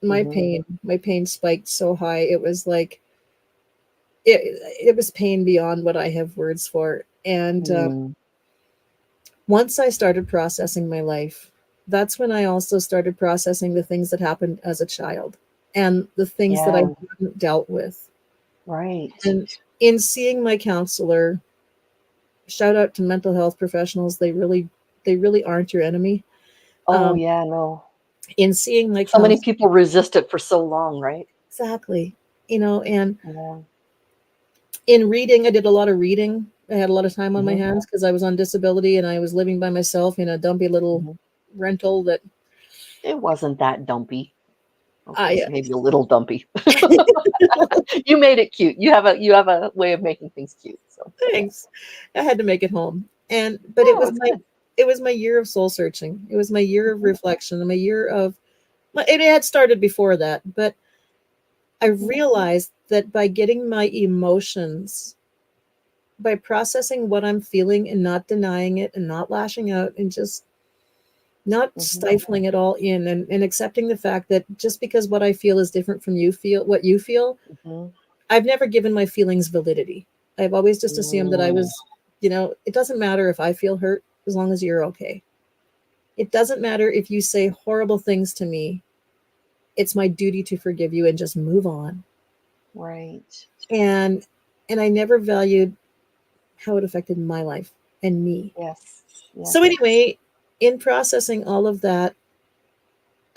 Mm-hmm. my pain spiked so high. It was like it, it was pain beyond what I have words for. And Mm. once I started processing my life, that's when I also started processing the things that happened as a child and the things that I Yeah. hadn't dealt with. Right. And in seeing my counselor, shout out to mental health professionals, they really aren't your enemy. Oh, Um, yeah, no. in seeing my So many counselor, people resist it for so long, right? exactly, and Yeah. in reading, I did a lot of reading. I had a lot of time on my Mm-hmm. hands because I was on disability and I was living by myself in a dumpy little Mm-hmm. rental that It wasn't that dumpy. Okay, I maybe a little dumpy. You made it cute. You have a way of making things cute. So thanks. I had to make it home. But oh, it's good. it was my year of soul searching. It was my year of reflection, my year of it had started before that, but I Mm-hmm. realized that by getting my emotions, by processing what I'm feeling and not denying it and not lashing out and just not Mm-hmm. stifling it all in, and accepting the fact that just because what I feel is different from what you feel, Mm-hmm. I've never given my feelings validity. I've always just assumed that I Mm. was, it doesn't matter if I feel hurt as long as you're okay. It doesn't matter if you say horrible things to me. It's my duty to forgive you and just move on. Right. And I never valued how it affected my life and me. Yes. So Yes. anyway, in processing all of that,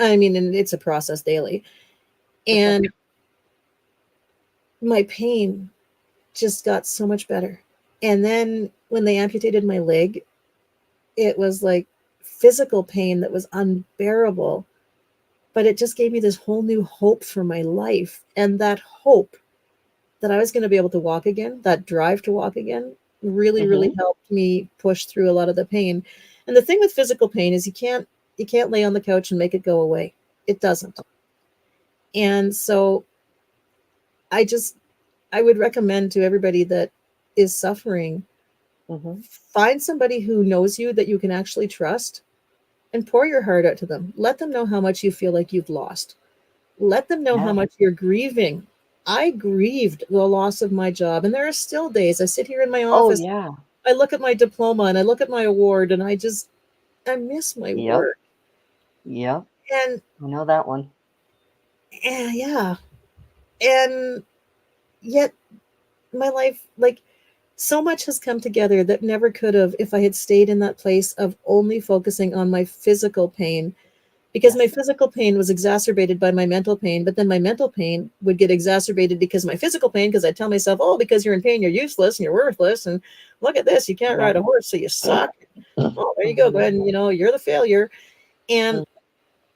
I mean, and it's a process daily, For sure. and my pain just got so much better. And then when they amputated my leg, it was like physical pain that was unbearable, but it just gave me this whole new hope for my life. And that hope that I was going to be able to walk again, that drive to walk again, really, really Mm-hmm. helped me push through a lot of the pain. And the thing with physical pain is you can't lay on the couch and make it go away. It doesn't. And so I just I would recommend to everybody that is suffering, Mm-hmm. find somebody who knows you that you can actually trust and pour your heart out to them. Let them know how much you feel like you've lost. Let them know how Yeah. much you're grieving. I grieved the loss of my job, and there are still days I sit here in my Oh, office, yeah. I look at my diploma and I look at my award, and I miss my Yep. work. Yep. And I know that one. yeah, and yet my life, like, so much has come together that never could have if I had stayed in that place of only focusing on my physical pain, because my Yes. physical pain was exacerbated by my mental pain, but then my mental pain would get exacerbated because my physical pain, because I tell myself, oh, because you're in pain, you're useless and you're worthless, and look at this, you can't Yep. ride a horse, so you suck. Oh, there you go, Mm-hmm. Gwen, you're the failure. And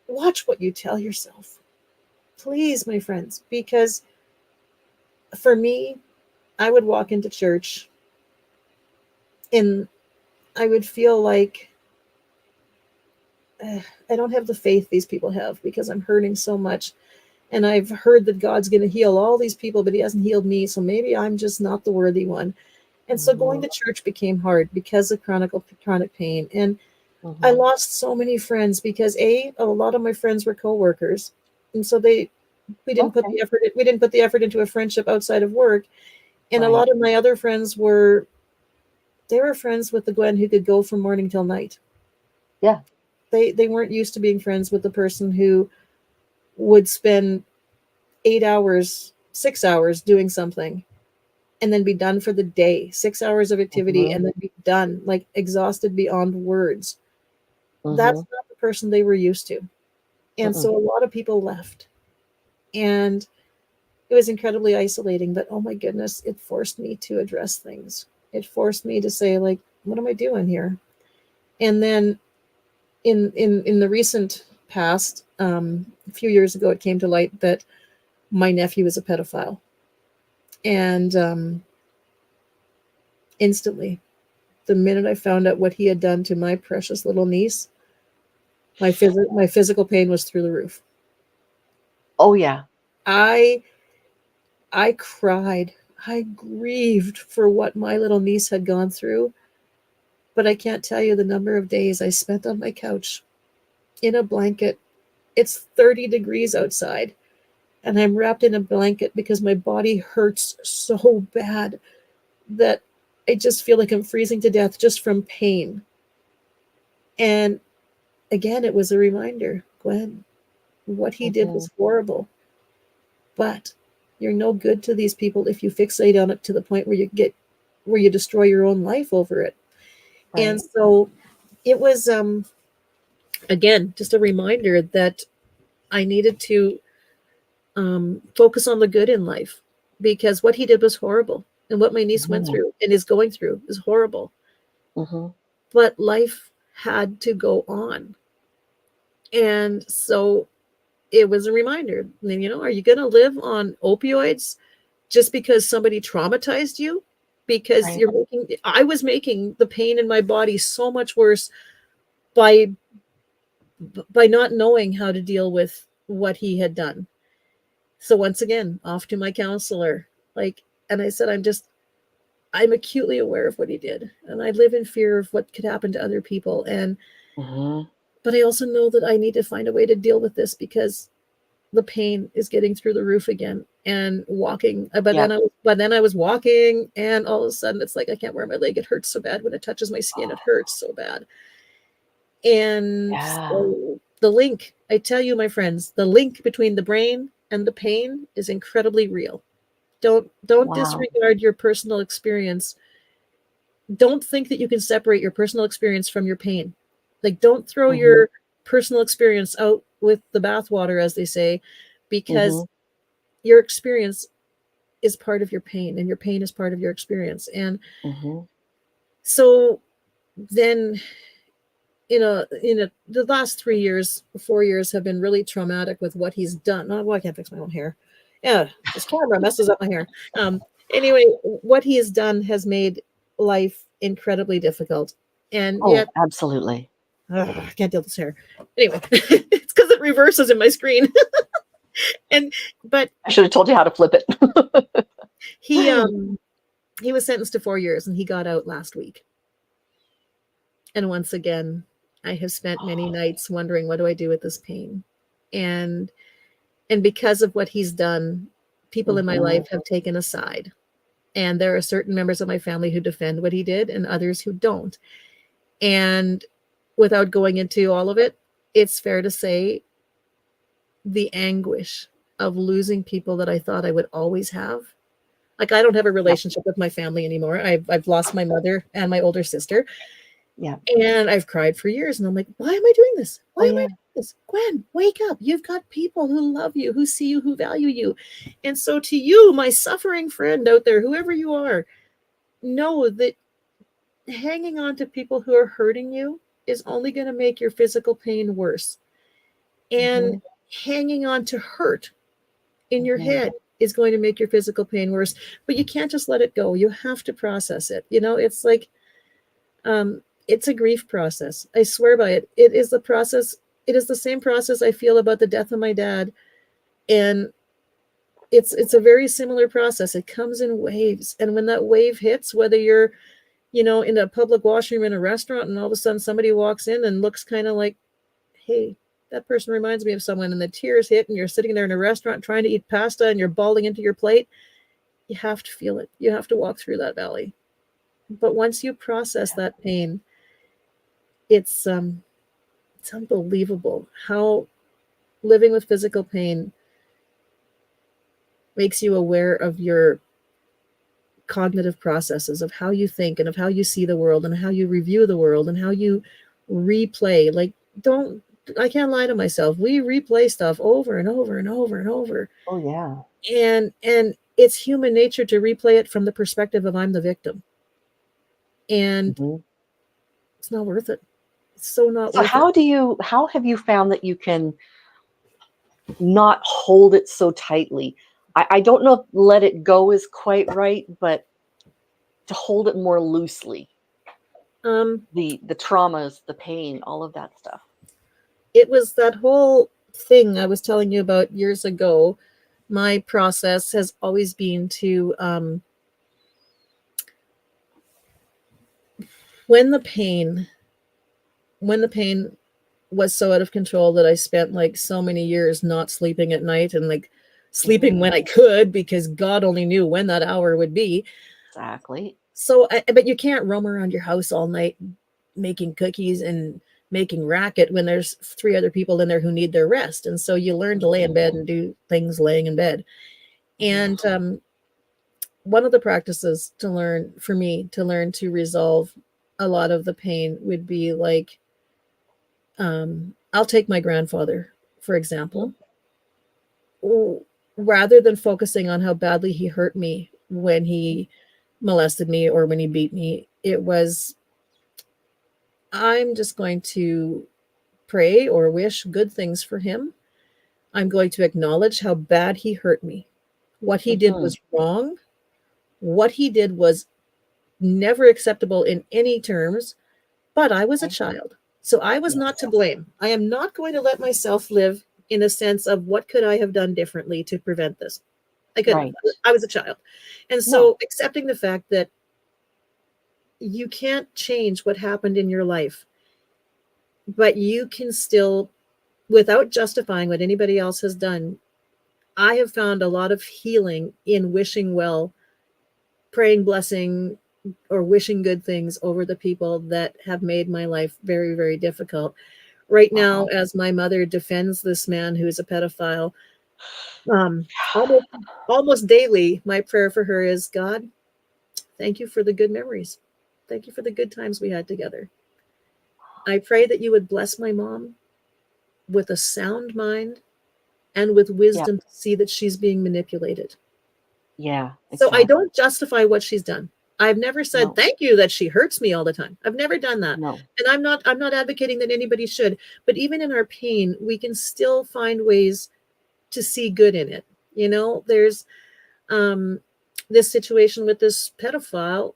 watch what you tell yourself, please, my friends, because for me, I would walk into church and I would feel like, I don't have the faith these people have because I'm hurting so much. And I've heard that God's going to heal all these people, but He hasn't healed me. So maybe I'm just not the worthy one. And so going Mm-hmm. to church became hard because of chronic pain. And I Mm-hmm. lost so many friends because a lot of my friends were coworkers, and so we didn't put Okay. the effort we didn't put the effort into a friendship outside of work. And a Right. lot of my other friends were friends with the Gwen who could go from morning till night. Yeah. They weren't used to being friends with the person who would spend 8 hours, 6 hours doing something and then be done for the day, 6 hours of activity Mm-hmm. and then be done, like exhausted beyond words. That's Mm-hmm. not the the person they were used to. And Mm-mm. so a lot of people left. And it was incredibly isolating, but oh my goodness, it forced me to address things. It forced me to say, like, what am I doing here? And then in the recent past, a few years ago, it came to light that my nephew is a pedophile. And instantly, the minute I found out what he had done to my precious little niece, my physical pain was through the roof. Oh yeah. I I cried. I grieved for what my little niece had gone through, but I can't tell you the number of days I spent on my couch in a blanket. It's 30 degrees outside, and I'm wrapped in a blanket because my body hurts so bad that I just feel like I'm freezing to death just from pain. And again, it was a reminder, Gwen, what he did Mm-hmm. was horrible, but you're no good to these people if you fixate on it to the point where you destroy your own life over it. And Right. so it was again just a reminder that I needed to focus on the good in life, because what he did was horrible, and what my niece went Mm-hmm. through and is going through is horrible. Mm-hmm. But life had to go on, and so it was a reminder. Are you going to live on opioids just because somebody traumatized you? Because Right. I was making the pain in my body so much worse by not knowing how to deal with what he had done. So once again, off to my counselor. And I said, I'm acutely aware of what he did, and I live in fear of what could happen to other people. Mm-hmm. But I also know that I need to find a way to deal with this because the pain is getting through the roof again. And walking, Yeah. but then I was walking, and all of a sudden it's like I can't wear my leg. It hurts so bad when it touches my skin. It hurts so bad. And Yeah. so the link, I tell you, my friends, the link between the brain and the pain is incredibly real. Don't Wow. disregard your personal experience. Don't think that you can separate your personal experience from your pain. Like, don't throw Mm-hmm. your personal experience out with the bathwater, as they say, Mm-hmm. because your experience is part of your pain, and your pain is part of your experience. And Mm-hmm. so then, the last 3 years, 4 years have been really traumatic with what he's done. Oh, well, I can't fix my own hair. Yeah, this camera messes up my hair. Anyway, what he has done has made life incredibly difficult, and Oh, yet absolutely. I can't deal with this hair. Anyway, it's because it reverses in my screen. And but I should have told you how to flip it. he he was sentenced to 4 years, and he got out last week. And once again, I have spent many nights wondering, what do I do with this pain? And because of what he's done, people in my Mm-hmm. life have taken a side. And there are certain members of my family who defend what he did and others who don't. And without going into all of it, it's fair to say the anguish of losing people that I thought I would always have. Like, I don't have a Yep. relationship with my family anymore. I've lost my mother and my older sister. Yeah. And I've cried for years, and I'm like, why am I doing this? Why Oh am I yeah. doing this? Gwen, wake up. You've got people who love you, who see you, who value you. And so, to you, my suffering friend out there, whoever you are, know that hanging on to people who are hurting you is only going to make your physical pain worse. And Mm-hmm. hanging on to hurt in your Mm-hmm. head is going to make your physical pain worse. But you can't just let it go. You have to process it. It's like, it's a grief process. I swear by it. It is the process. It is the same process I feel about the death of my dad, and it's a very similar process. It comes in waves, and when that wave hits, whether you're in a public washroom in a restaurant, and all of a sudden somebody walks in and looks kind of like, hey, that person reminds me of someone, and the tears hit, and you're sitting there in a restaurant trying to eat pasta, and you're bawling into your plate. You have to feel it. You have to walk through that valley. But once you process that pain, it's it's unbelievable how living with physical pain makes you aware of your cognitive processes, of how you think and of how you see the world and how you review the world and how you replay. Like, I can't lie to myself. We replay stuff over and over and over and over. Oh yeah. And it's human nature to replay it from the perspective of I'm the victim. And Mhm. it's not worth it. It's so not So worth it. how have you found that you can not hold it so tightly? I don't know if let it go is quite right, but to hold it more loosely. Um, The traumas, the pain, all of that stuff. it was that whole thing I was telling you about years ago. My process has always been to when the pain when the pain was so out of control that I spent like so many years not sleeping at night and like sleeping Mhm. when I could because God only knew when that hour would be. Exactly. So, but you can't roam around your house all night making cookies and making racket when there's three other people in there who need their rest. And so you learn to lay in bed Mhm. and do things laying in bed. Mhm. And one of the practices to learn for me to learn to resolve a lot of the pain would be like, I'll take my grandfather, for Mhm. example. Rather than focusing on how badly he hurt me when he molested me or when he beat me, it was, I'm just going to pray or wish good things for him. I'm going to acknowledge how bad he hurt me. What he did Mhm. was wrong. What he did was never acceptable in any terms, but I was a Okay. child. So I was not to Yes. blame. I am not going to let myself live in a sense of what could I have done differently to prevent this. I couldn't Right. have. I was a child. And No. so accepting the fact that you can't change what happened in your life, but you can still, without justifying what anybody else has done, I have found a lot of healing in wishing well, praying blessing, or wishing good things over the people that have made my life very, very difficult. Right now, Wow. as my mother defends this man who is a pedophile, um, almost, almost daily, my prayer for her is, God, thank you for the good memories. Thank you for the good times we had together. I pray that you would bless my mom with a sound mind and with Yep. wisdom to see that she's being manipulated. Yeah. So I Exactly. don't justify what she's done. I've never said No. thank you that she hurts me all the time. I've never done that. No. And I'm not advocating that anybody should, but even in our pain, we can still find ways to see good in it. There's um this situation with this pedophile.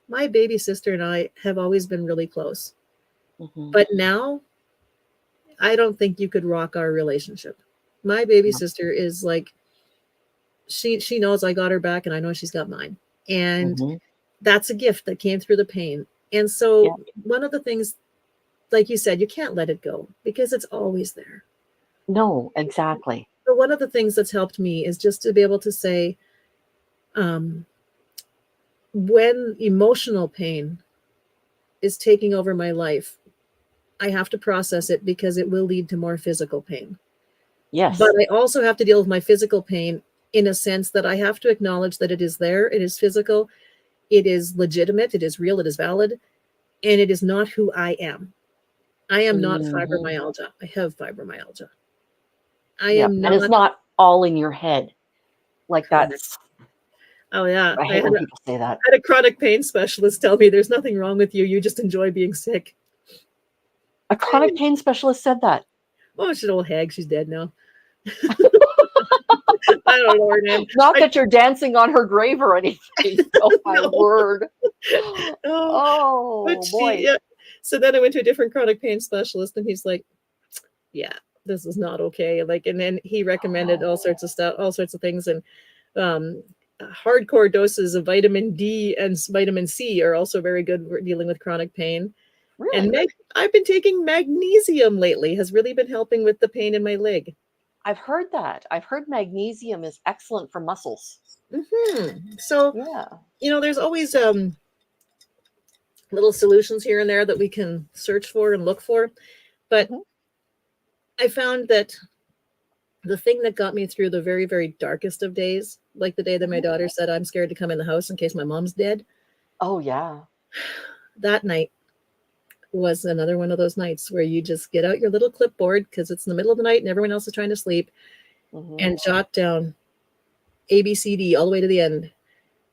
My baby sister and I have always been really close. Mhm. But now I don't think you could rock our relationship. My baby No. sister is like she knows I got her back and I know she's got mine. And Mhm. that's a gift that came through the pain. And so Yep. one of the things, like you said, you can't let it go because it's always there. No. Exactly. But one of the things that's helped me is just to be able to say, um, when emotional pain is taking over my life, I have to process it because it will lead to more physical pain. But Yes. I also have to deal with my physical pain in a sense that I have to acknowledge that it is there, it is physical, it is legitimate, it is real, it is valid, and it is not who I am. I am not Mhm. fibromyalgia. I have fibromyalgia. I Yep. am And it's not not all in your head. Like correct. that's. Oh yeah, I I hate when people say that. had a chronic pain specialist tell me there's nothing wrong with you. You just enjoy being sick. A chronic pain specialist said that. Oh, she's an old hag. She's dead now. I don't know her name. Not I that you're dancing on her grave or anything. Oh my no. word. Oh, but Oh she boy. yeah. So then I went to a different chronic pain specialist, and he's like, "Yeah, this is not okay." Like, and then he recommended all sorts of stuff, all sorts of things, and um, hardcore doses of vitamin D and vitamin C are also very good for dealing with chronic pain. And Really? I've been taking magnesium lately, has really been helping with the pain in my leg. I've heard that. I've heard magnesium is excellent for muscles. So, Yeah. there's always little solutions here and there that we can search for and look for. But Hmm. I found that the thing that got me through the very, very darkest of days, like the day that my Hmm. daughter said, I'm scared to come in the house in case my mom's dead, Oh yeah. that night was another one of those nights where you just get out your little clipboard because it's in the middle of the night and everyone else is trying to sleep Mhm. and jot down A, B, C, D all the way to the end.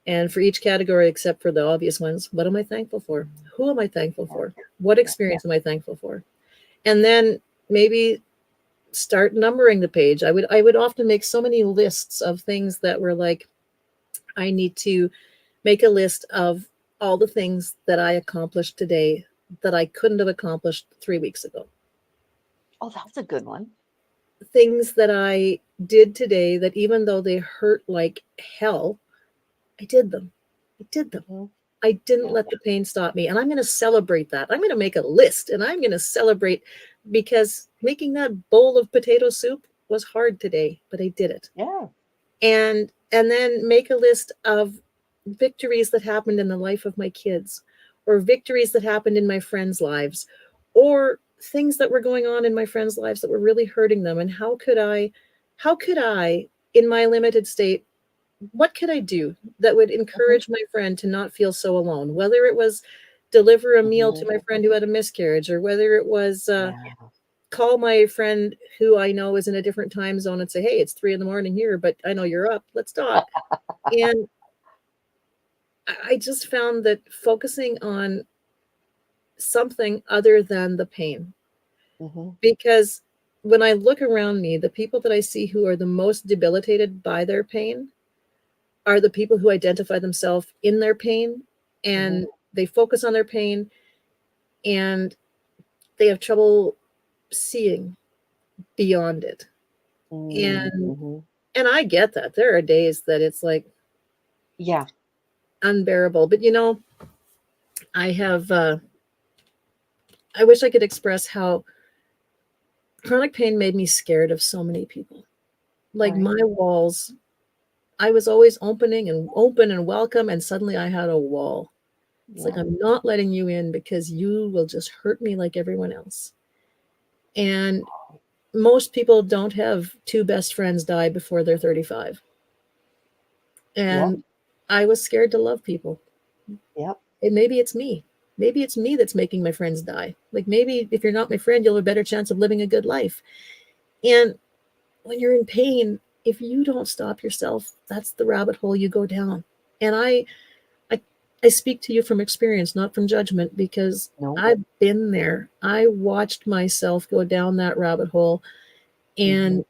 And for each category, except for the obvious ones, what am I thankful for? Who am I thankful Yeah. for? What experience am I thankful for? And then maybe start numbering the page. I would often make so many lists of things that were like, I need to make a list of all the things that I accomplished today that I couldn't have accomplished 3 weeks ago. Oh, that's a good one. Things that I did today that even though they hurt like hell, I did them. I did them. Mhm. I didn't Yeah. let the pain stop me. And I'm going to celebrate that. I'm going to make a list and I'm going to celebrate because making that bowl of potato soup was hard today, but I did it. Yeah. And then make a list of victories that happened in the life of my kids or victories that happened in my friends' lives or things that were going on in my friends' lives that were really hurting them, and how could I in my limited state, what could I do that would Mhm. encourage my friend to not feel so alone? Whether it was deliver a meal to Mhm. my friend who had a miscarriage, or whether it was Yeah. call my friend who I know is in a different time zone and say, "Hey, it's 3 in the morning here, but I know you're up. Let's talk." And I just found that focusing on something other than the pain, Mhm. because when I look around me, the people that I see who are the most debilitated by their pain are the people who identify themselves in their pain Mhm. and they focus on their pain and they have trouble seeing beyond it. And Mhm. and I get that. There are days that it's like Yeah. unbearable. But I have I wish I could express how chronic pain made me scared of so many people. Like Right. my walls, I was always opening and open and welcome, and suddenly I had a wall. It's like, Yeah. I'm not letting you in because you will just hurt me like everyone else. And most people don't have two best friends die before they're 35. Yep. And I was scared to love people. Yep. And maybe it's me. Maybe it's me that's making my friends die. Like maybe if you're not my friend, you'll have a better chance of living a good life. And when you're in pain, if you don't stop yourself, that's the rabbit hole you go down. And I, I speak to you from experience, not from judgment, because No. I've been there. I watched myself go down that rabbit hole, Mhm. and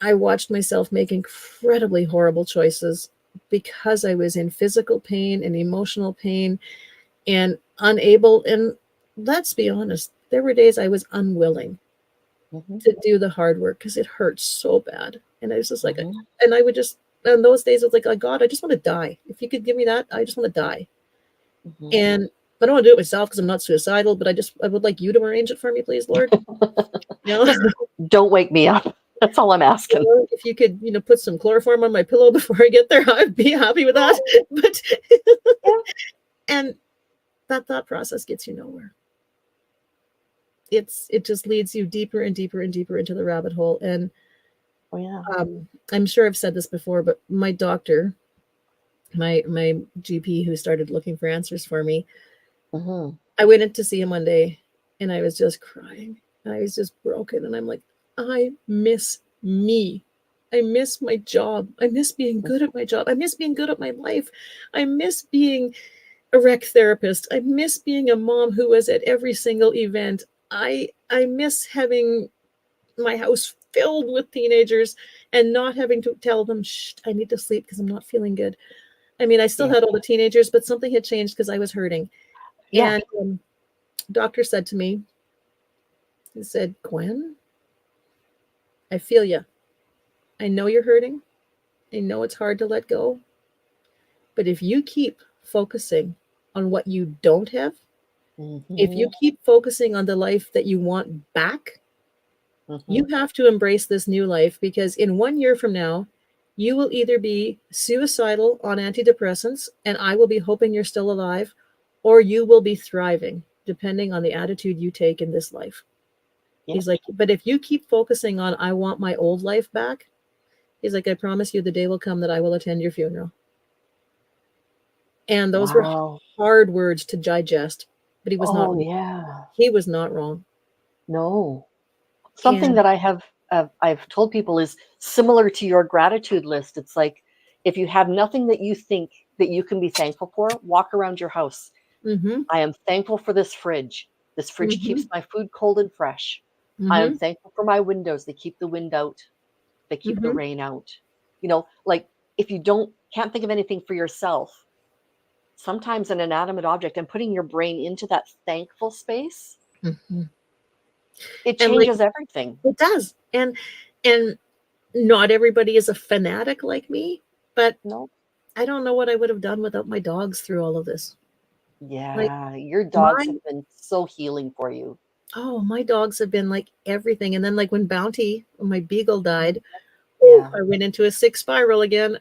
I watched myself make incredibly horrible choices because I was in physical pain and emotional pain and unable. And let's be honest, there were days I was unwilling Mhm. to do the hard work because it hurt so bad. And I was just like, Mhm. and I would just, and those days I was like, oh, God, I just want to die. If you could give me that, I just want to die. Mhm. And I don't want to do it myself because I'm not suicidal, but I would like you to arrange it for me, please, Lord. You know, Just don't wake me up. That's all I'm asking. if you could, put some chloroform on my pillow before I get there, I'd be happy with that. But, Yeah. and that thought process gets you nowhere. It just leads you deeper and deeper and deeper into the rabbit hole. And Oh yeah. I'm sure I've said this before, but my doctor, my GP who started looking for answers for me, Mhm. I went in to see him one day and I was just crying. I was just broken. And I'm like, I miss me. I miss my job. I miss being good at my job. I miss being good at my life. I miss being a rec therapist. I miss being a mom who was at every single event. I miss having my house filled with teenagers and not having to tell them, shh, I need to sleep because I'm not feeling good. I mean, I still Yeah. had all the teenagers, but something had changed because I was hurting. Yeah. And doctor said to me, he said, Gwen, I feel you. I know you're hurting. I know it's hard to let go. But if you keep focusing on what you don't have, if you Mhm. keep focusing on the life that you want back, you Mhm. have to embrace this new life because in 1 year from now, you will either be suicidal on antidepressants, and I will be hoping you're still alive, or you will be thriving, depending on the attitude you take in this life. Yeah. He's like, but if you keep focusing on, I want my old life back, he's like, I promise you the day will come that I will attend your funeral. And those were Wow. hard words to digest. but he was not Oh wrong. yeah. He was not wrong. No. Something And that I've told people is similar to your gratitude list. It's like if you have nothing that you think that you can be thankful for, walk around your house. mm-hmm, I am thankful for this fridge. This fridge mm-hmm, keeps my food cold and fresh. I am mm-hmm, thankful for my windows. They keep the wind out. They keep the mm-hmm, rain out. Like if you don't can't think of anything for yourself, sometimes an inanimate object and putting your brain into that thankful space, mm-hmm. it And like changes everything. it does. And not everybody is a fanatic like me, but No. I don't know what I would have done without my dogs through all of this. Like Yeah, your dogs my have been so healing for you. oh, my dogs have been like everything. And then like when Bounty, when my beagle died, ooh, Yeah. I went into a sick spiral again.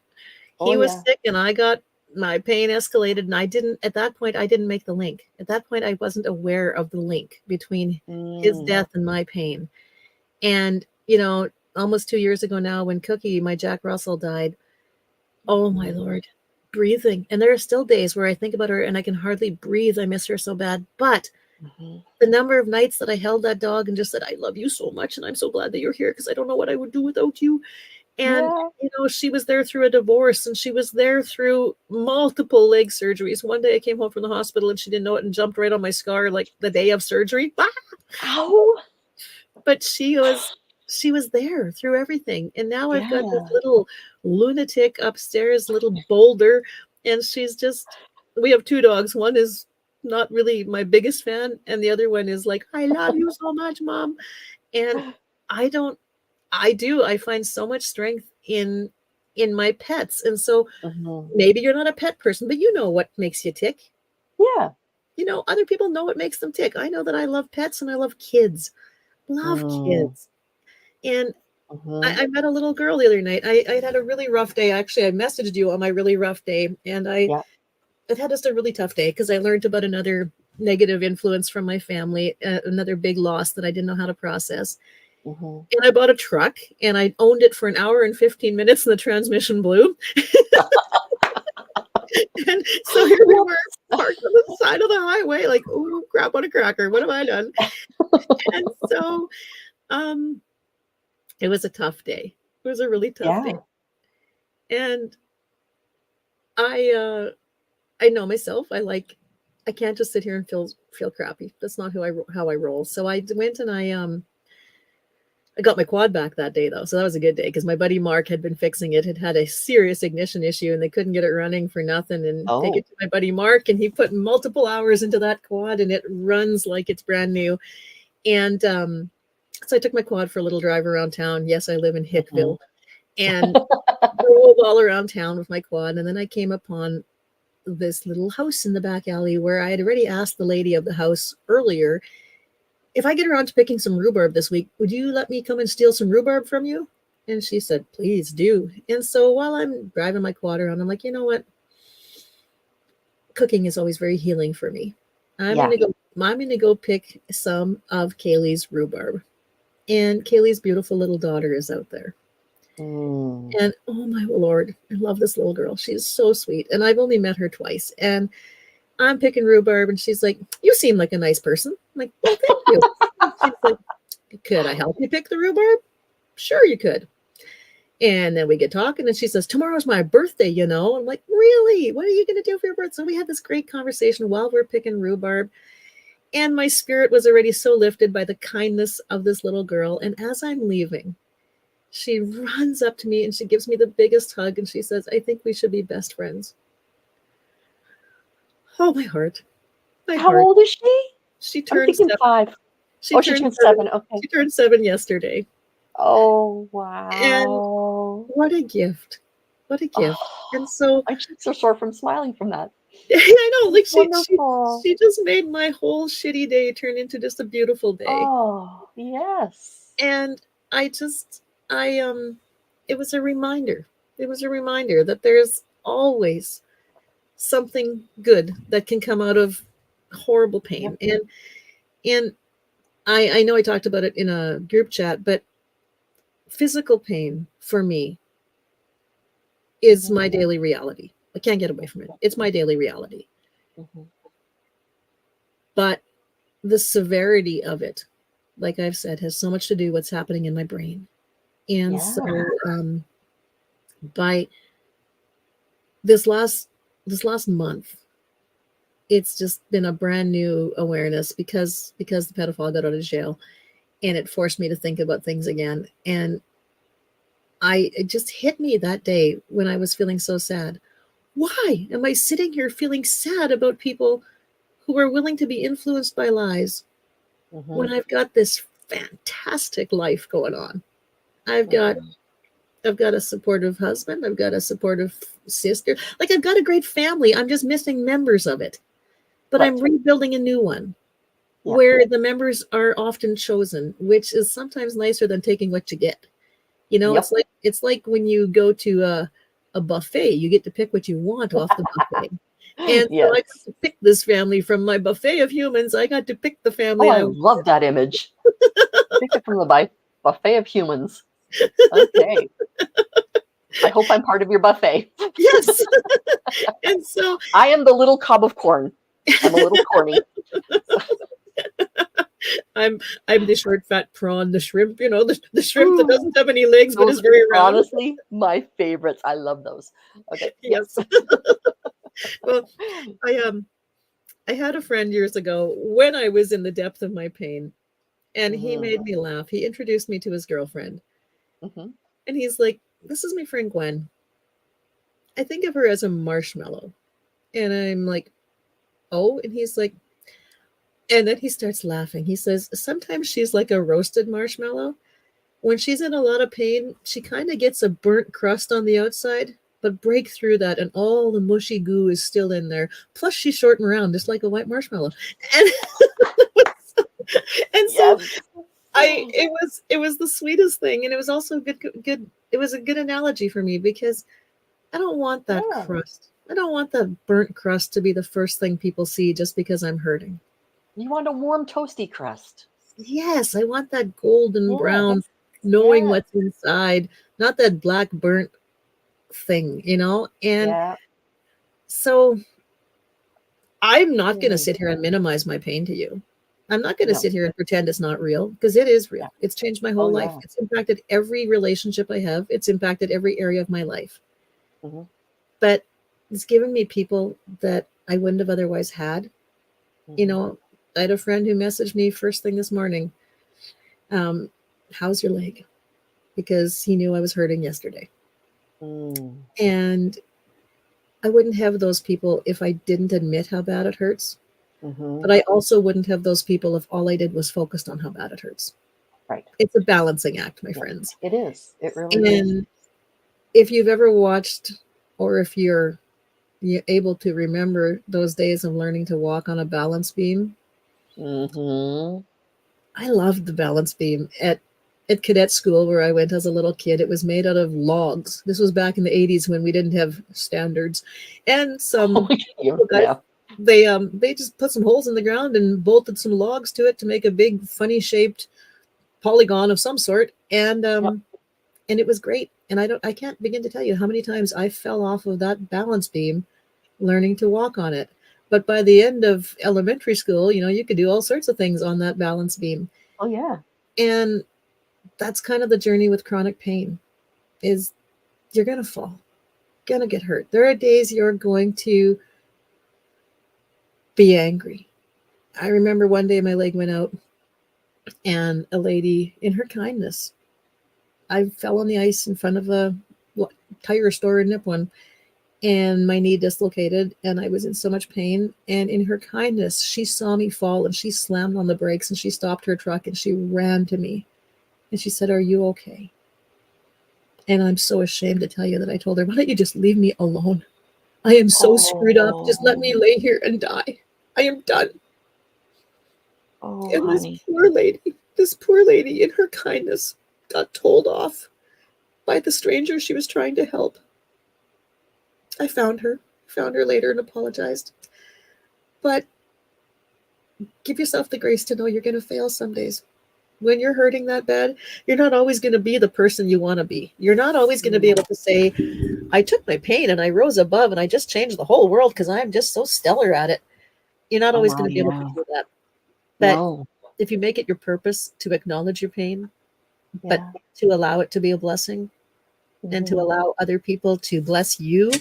Oh He was yeah. sick and I got my pain escalated and I didn't at that point I didn't make the link. At that point I wasn't aware of the link between his Mm. death and my pain. And almost 2 years ago now when Cookie, my Jack Russell, died, oh my Mhm. Lord, breathing. And there are still days where I think about her and I can hardly breathe. I miss her so bad. But Mhm. the number of nights that I held that dog and just said, I love you so much. And I'm so glad that you're here because I don't know what I would do without you. And, Yeah. she was there through a divorce and she was there through multiple leg surgeries. One day I came home from the hospital and she didn't know it and jumped right on my scar like the day of surgery. Ah! Ow. But she was there through everything. And now I've got this Yeah. little lunatic upstairs, little boulder, and we have two dogs. One is not really my biggest fan, and the other one is like, I love you so much, Mom. And I don't I find so much strength in my pets. And so Mhm. maybe you're not a pet person, but you know what makes you tick. Yeah. Other people know what makes them tick. I know that I love pets and I love kids. Love Mm. kids. And Mhm. I met a little girl the other night. I had a really rough day. Actually, I messaged you on my really rough day, and Yeah. it had just a really tough day because I learned about another negative influence from my family, another big loss that I didn't know how to process. Mhm. And I bought a truck, and I owned it for an hour and 15 minutes, and the transmission blew. And so here we were, parked on the side of the highway, like, oh crap on a cracker. What have I done? And so, um, it was a tough day. It was a really tough day, Yeah. and I I know myself. I can't just sit here and feel crappy. That's not how I roll. So I went and I got my quad back that day though. So that was a good day because my buddy Mark had been fixing it. It had a serious ignition issue and they couldn't get it running for nothing, and take Oh. it to my buddy Mark and he put multiple hours into that quad and it runs like it's brand new. And so I took my quad for a little drive around town. Yes, I live in Mhm. Hickville, and drove all around town with my quad, and then I came upon this little house in the back alley where I had already asked the lady of the house earlier, if I get around to picking some rhubarb this week, would you let me come and steal some rhubarb from you? And she said, please do. And so while I'm driving my quad around, I'm like, you know what? Cooking is always very healing for me. I'm Yeah. gonna go. I'm gonna go pick some of Kaylee's rhubarb. And Kaylee's beautiful little daughter is out there. Mm. And oh my Lord, I love this little girl. She's so sweet. And I've only met her twice. And I'm picking rhubarb, and she's like, you seem like a nice person. I'm like, well, thank you. She's like, could I help you pick the rhubarb? Sure, you could. And then we get talking, and she says, tomorrow's my birthday, you know. I'm like, really? What are you going to do for your birthday? So we had this great conversation while we're picking rhubarb. And my spirit was already so lifted by the kindness of this little girl. And as I'm leaving, she runs up to me and she gives me the biggest hug. And she says, I think we should be best friends. Oh, my heart. My How heart. old is she? She I'm turned thinking 7. 5. She Oh, she turned turned 7. 7. Okay. She turned 7 yesterday. Oh, And wow. what a gift. What a gift. And Oh, so my cheeks are sore from smiling from that. I know, That's like wonderful. she just made my whole shitty day turn into just a beautiful day. Oh, yes. And I just I it was a reminder. It was a reminder that there's always something good that can come out of horrible Yep. pain. And I know I talked about it in a group chat, but physical pain for me is Mhm. my daily reality. I can't get away from it. It's my daily reality. Mhm. But the severity of it, like I've said, has so much to do with what's happening in my brain. And so Yeah. by this last month, it's just been a brand new awareness because the pedophile got out of jail, and it forced me to think about things again. And it just hit me that day when I was feeling so sad. Why am I sitting here feeling sad about people who are willing to be influenced by lies Hmm. when I've got this fantastic life going on? I've got Hmm. I've got a supportive husband, I've got a supportive sister. Like, I've got a great family. I'm just missing members of it. But I'm Right. rebuilding a new one Yeah. where the members are often chosen, which is sometimes nicer than taking what you get. You know, Yep. it's like when you go to a buffet, you get to pick what you want off the buffet. And so I got Yes. to pick this family from my buffet of humans. I got to pick the Oh, family I I wanted. love that image. Pick it from the buffet of humans. Okay. I hope I'm part of your buffet. Yes. And so I am the little cob of corn. I'm a little corny. I'm I'm the short fat prawn, the shrimp, the shrimp that Ooh, doesn't have any legs but those is are very round. honestly my favorites. I love those. Okay. Yes. Yes. Well, I I had a friend years ago when I was in the depth of my pain, and he Hmm. made me laugh. He introduced me to his girlfriend, Hmm. and he's like, "This is my friend Gwen. I think of her as a marshmallow." And I'm like, "Oh," and he's like, and then he starts laughing. He says, "Sometimes she's like a roasted marshmallow. When she's in a lot of pain, she kind of gets a burnt crust on the outside, but break through that and all the mushy goo is still in there. Plus she's short and round, just like a white marshmallow." And and so Yes. I it was the sweetest thing, and it was also good. It was a good analogy for me because I don't want that Yeah. crust. I don't want that burnt crust to be the first thing people see just because I'm hurting. You want a warm toasty crust. Yes, I want that golden brown Yes. knowing Yes. what's inside, not that black burnt thing. And Yeah. so I'm not going to Mm. sit here and minimize my pain to you. I'm not going to No. sit here and pretend it's not real because it is Yeah. real. It's changed my Oh whole life. yeah. It's impacted every relationship I have. It's impacted every area of my life. Hmm. But it's given me people that I wouldn't have otherwise had. You Hmm. know, I had a friend who messaged me first thing this morning, um, "How's your leg?" Because he knew I was hurting yesterday. Mm. And I wouldn't have those people if I didn't admit how bad it hurts. Hmm. But I also wouldn't have those people if all I did was focused on how bad it hurts. Right. It's a balancing act, my Yeah. friends. It is. It really is. And if you've ever watched, or if you're able to remember those days of learning to walk on a balance beam, Hmm. I loved the balance beam at cadet school where I went as a little kid. It was made out of logs. This was back in the 80s when we didn't have standards. And some local guys, Yeah. they just put some holes in the ground and bolted some logs to it to make a big funny shaped polygon of some sort. Yep. And it was great. And I can't begin to tell you how many times I fell off of that balance beam learning to walk on it. But by the end of elementary school, you could do all sorts of things on that balance beam. Oh yeah. And that's kind of the journey with chronic pain is you're going to fall, going to get hurt. There are days you're going to be angry. I remember one day my leg went out, and a lady, in her kindness, I fell on the ice in front of a tire store in Nipawin, and my knee dislocated, and I was in so much pain. And in her kindness, she saw me fall, and she slammed on the brakes, and she stopped her truck, and she ran to me, and she said, "Are you okay?" And I'm so ashamed to tell you that I told her, "Why don't you just leave me alone? I am so screwed up. Just let me Oh. lay here and die. I am done." Oh, And honey. this poor lady, in her kindness, got told off by the stranger she was trying to help. I found her later and apologized. But give yourself the grace to know you're going to fail some days. When you're hurting that bad, you're not always going to be the person you want to be. You're not always going to be Mm. able to say, "I took my pain and I rose above and I just changed the whole world because I'm just so stellar at it." You're not Oh always my, going to be able to yeah. do that. But No. if you make it your purpose to acknowledge your pain, but Yeah. to allow it to be a blessing and to Hmm. allow other people to bless you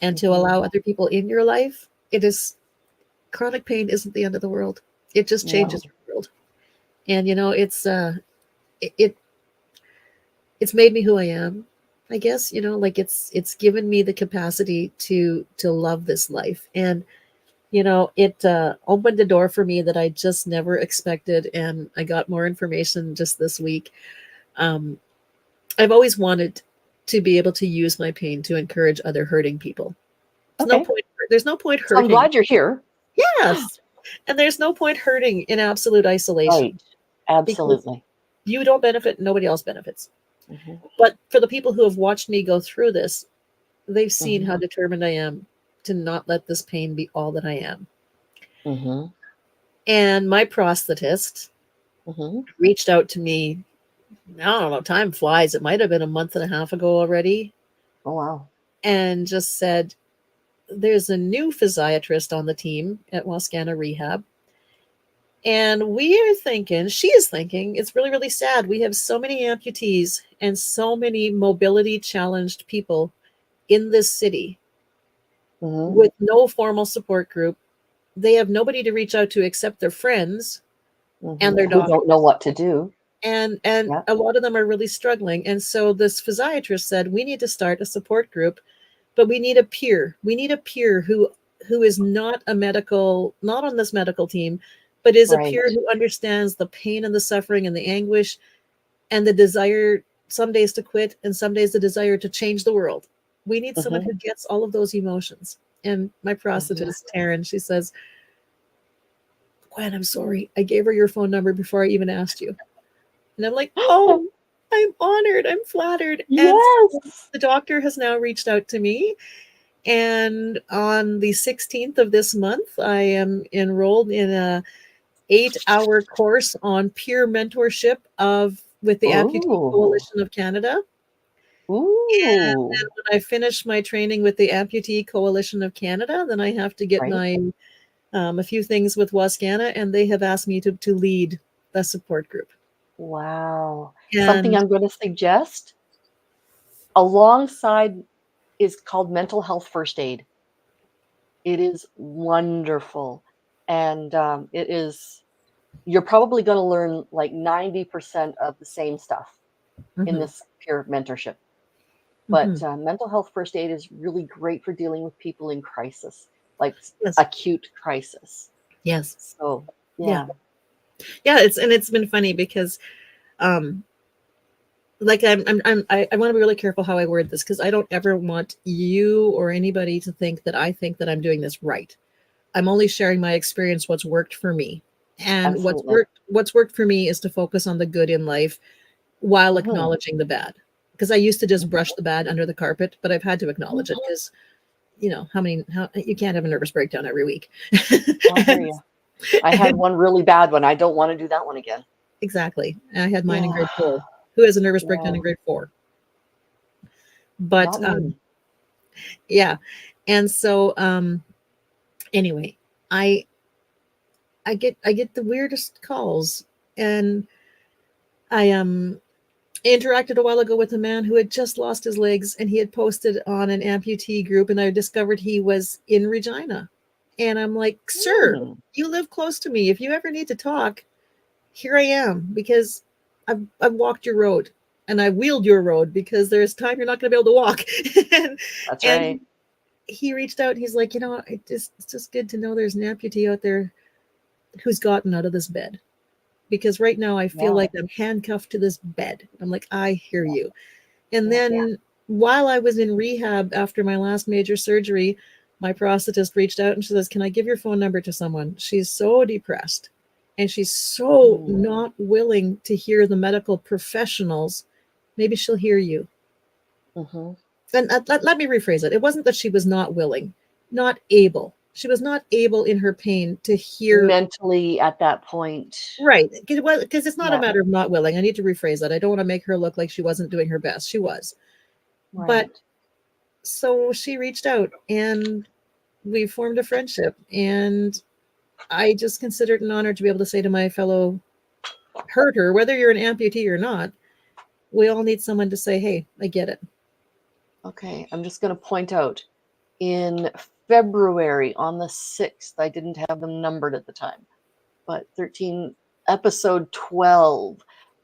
and to Hmm. allow other people in your life, it is chronic pain isn't the end of the world. It just No. changes your world. And it it's made me who I am. I guess, like it's given me the capacity to love this life. And it opened a door for me that I just never expected, and I got more information just this week. Um, I've always wanted to be able to use my pain to encourage other hurting people. There's no Okay. point. There's no point So I'm hurting. glad you're here. Yes, and there's no point hurting in absolute isolation Right. because Absolutely. you don't benefit, nobody else benefits. Hmm. But for the people who have watched me go through this, they've seen Hmm. how determined I am to not let this pain be all that I am. Hmm. And my prosthetist Hmm. reached out to me. I don't know, time flies. It might have been a month and a half ago already, Oh wow. and just said, there's a new physiatrist on the team at Wascana Rehab. And we are thinking, she is thinking, it's really, really sad. We have so many amputees and so many mobility challenged people in this city Hmm. with no formal support group. They have nobody to reach out to except their friends and their Who don't know doctors. what to do. And Yeah. a lot of them are really struggling. And so this physiatrist said, we need to start a support group, but we need a peer. We need a peer who is not a medical, not on this medical team, but is a Right. peer who understands the pain and the suffering and the anguish and the desire some days to quit and some days the desire to change the world. We need someone Hmm. who gets all of those emotions. And my Hmm. prosthetist, Taryn, she says, Gwen, I'm sorry. I gave her your phone number before I even asked you. And I'm like, oh, I'm honored. I'm flattered. And so Yes. the doctor has now reached out to me. And on the 16th of this month, I am enrolled in a 8-hour course on peer mentorship of with the Amputee Ooh. Coalition of Canada. And Ooh. then when I finish my training with the Amputee Coalition of Canada, then I have to get Right. my a few things with Wascana, and they have asked me to lead the support group. Wow. Something And I'm going to suggest alongside is called mental health first aid. It is wonderful. And it is, you're probably going to learn like 90% of the same stuff in mhm, this peer mentorship. But mhm. mental health first aid is really great for dealing with people in crisis, like Yes, acute crisis. yes, So, yeah, yeah. yeah. It's been funny because um, like I want to be really careful how I word this because I don't ever want you or anybody to think that I'm doing this right. I'm only sharing my experience, what's worked for me. And Absolutely. what's worked for me is to focus on the good in life while Hmm. acknowledging the bad. Because I used to just brush Hmm. the bad under the carpet, but I've had to acknowledge it because how you can't have a nervous breakdown every week. I hear and, you. I had and one really bad one. I don't want to do that one again. exactly. I had mine in Yeah. grade 4. Who has a nervous breakdown Yeah. in grade 4? But Not me. yeah. And so anyway, I I get the weirdest calls, and I interacted a while ago with a man who had just lost his legs, and he had posted on an amputee group, and I discovered he was in Regina. And I'm like, sir, Hmm. you live close to me. If you ever need to talk, here I am, because I've walked your road and I wheeled your road because there's time you're not going to be able to walk. and That's and right. he reached out. And he's like, it's just good to know there's an amputee out there who's gotten out of this bed, because right now I feel Yeah. like I'm handcuffed to this bed. I'm like, I hear Yeah. you. And Yeah. then while I was in rehab after my last major surgery, my prosthetist reached out and she says, can I give your phone number to someone? She's so depressed and she's so Mm. not willing to hear the medical professionals. Maybe she'll hear you. Hmm. And let me rephrase it. It wasn't that she was not willing, not able. She was not able in her pain to hear. Mentally at that point. Right, because it's not a Yeah. matter of not willing. I need to rephrase that. I don't want to make her look like she wasn't doing her best. She was. But Right. so she reached out and we formed a friendship. And I just consider it an honor to be able to say to my fellow herder, whether you're an amputee or not, we all need someone to say, hey, I get it. Okay, I'm just going to point out in February on the 6th, I didn't have them numbered at the time, but 13, episode 12,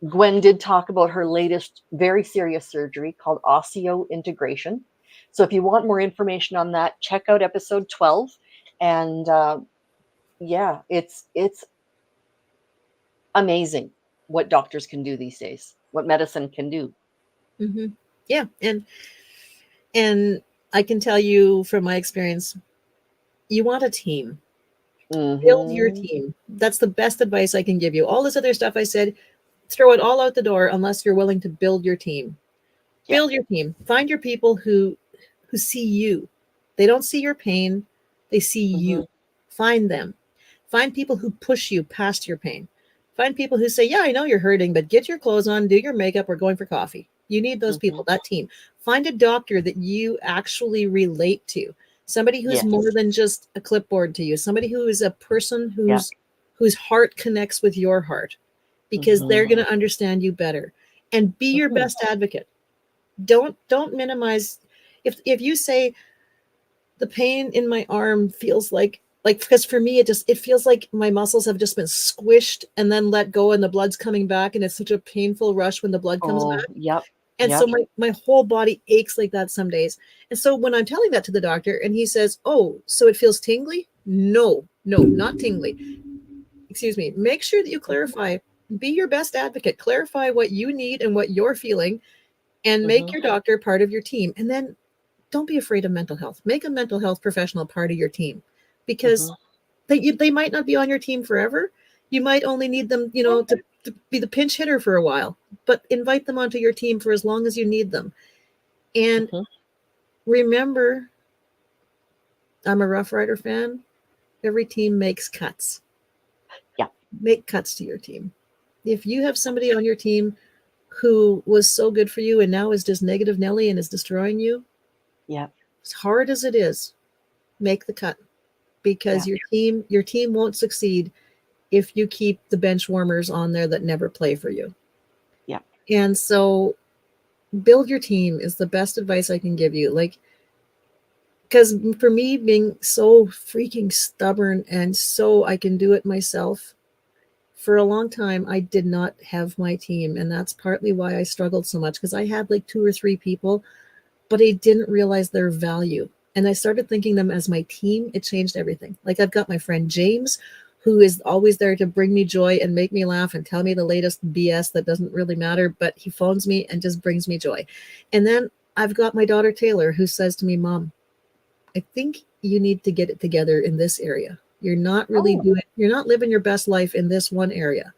Gwen did talk about her latest very serious surgery called osseointegration. So if you want more information on that, check out episode 12. And yeah, it's amazing what doctors can do these days, what medicine can do. Mm-hmm. Yeah, and I can tell you from my experience, you want a team. Build your Mm-hmm. team. That's the best advice I can give you. All this other stuff I said, throw it all out the door unless you're willing to build your team. Yeah. Build your team. Find your people who see you. They don't see your pain, they see Mm-hmm. you. Find them. Find people who push you past your pain. Find people who say, yeah, I know you're hurting, but get your clothes on, do your makeup, we're going for coffee. You need those Mm-hmm. people, that team. Find a doctor that you actually relate to. Somebody who's Yes. more than just a clipboard to you. Somebody who is a person Yeah. whose heart connects with your heart, because they're Mm-hmm. going to understand you better. And be your Mm-hmm. best advocate. Don't minimize. If you say, the pain in my arm feels like, because for me it feels like my muscles have just been squished and then let go and the blood's coming back, and it's such a painful rush when the blood comes Oh, back. yep. And so Yep. my whole body aches like that some days. And so when I'm telling that to the doctor and he says, oh, so it feels tingly, no, not tingly, excuse me, make sure that you clarify. Be your best advocate, clarify what you need and what you're feeling, and make Mm-hmm. your doctor part of your team. And then don't be afraid of mental health. Make a mental health professional part of your team, because Mm-hmm. they might not be on your team forever. You might only need them, to be the pinch hitter for a while, but invite them onto your team for as long as you need them. And Mm-hmm. remember, I'm a Rough Rider fan. Every team makes cuts. Yeah. Make cuts to your team. If you have somebody on your team who was so good for you and now is just negative Nelly and is destroying you, Yeah. as hard as it is, make the cut, Yeah. because your team won't succeed if you keep the bench warmers on there that never play for you. Yeah. And so build your team is the best advice I can give you. Like, because for me, being so freaking stubborn and so I can do it myself, for a long time I did not have my team, and that's partly why I struggled so much, because I had like two or three people, but I didn't realize their value. And I started thinking them as my team. It changed everything. Like, I've got my friend James, who is always there to bring me joy and make me laugh and tell me the latest BS that doesn't really matter, but he phones me and just brings me joy. And then I've got my daughter Taylor, who says to me, Mom, I think you need to get it together in this area. Oh. You're not living your best life in this one area.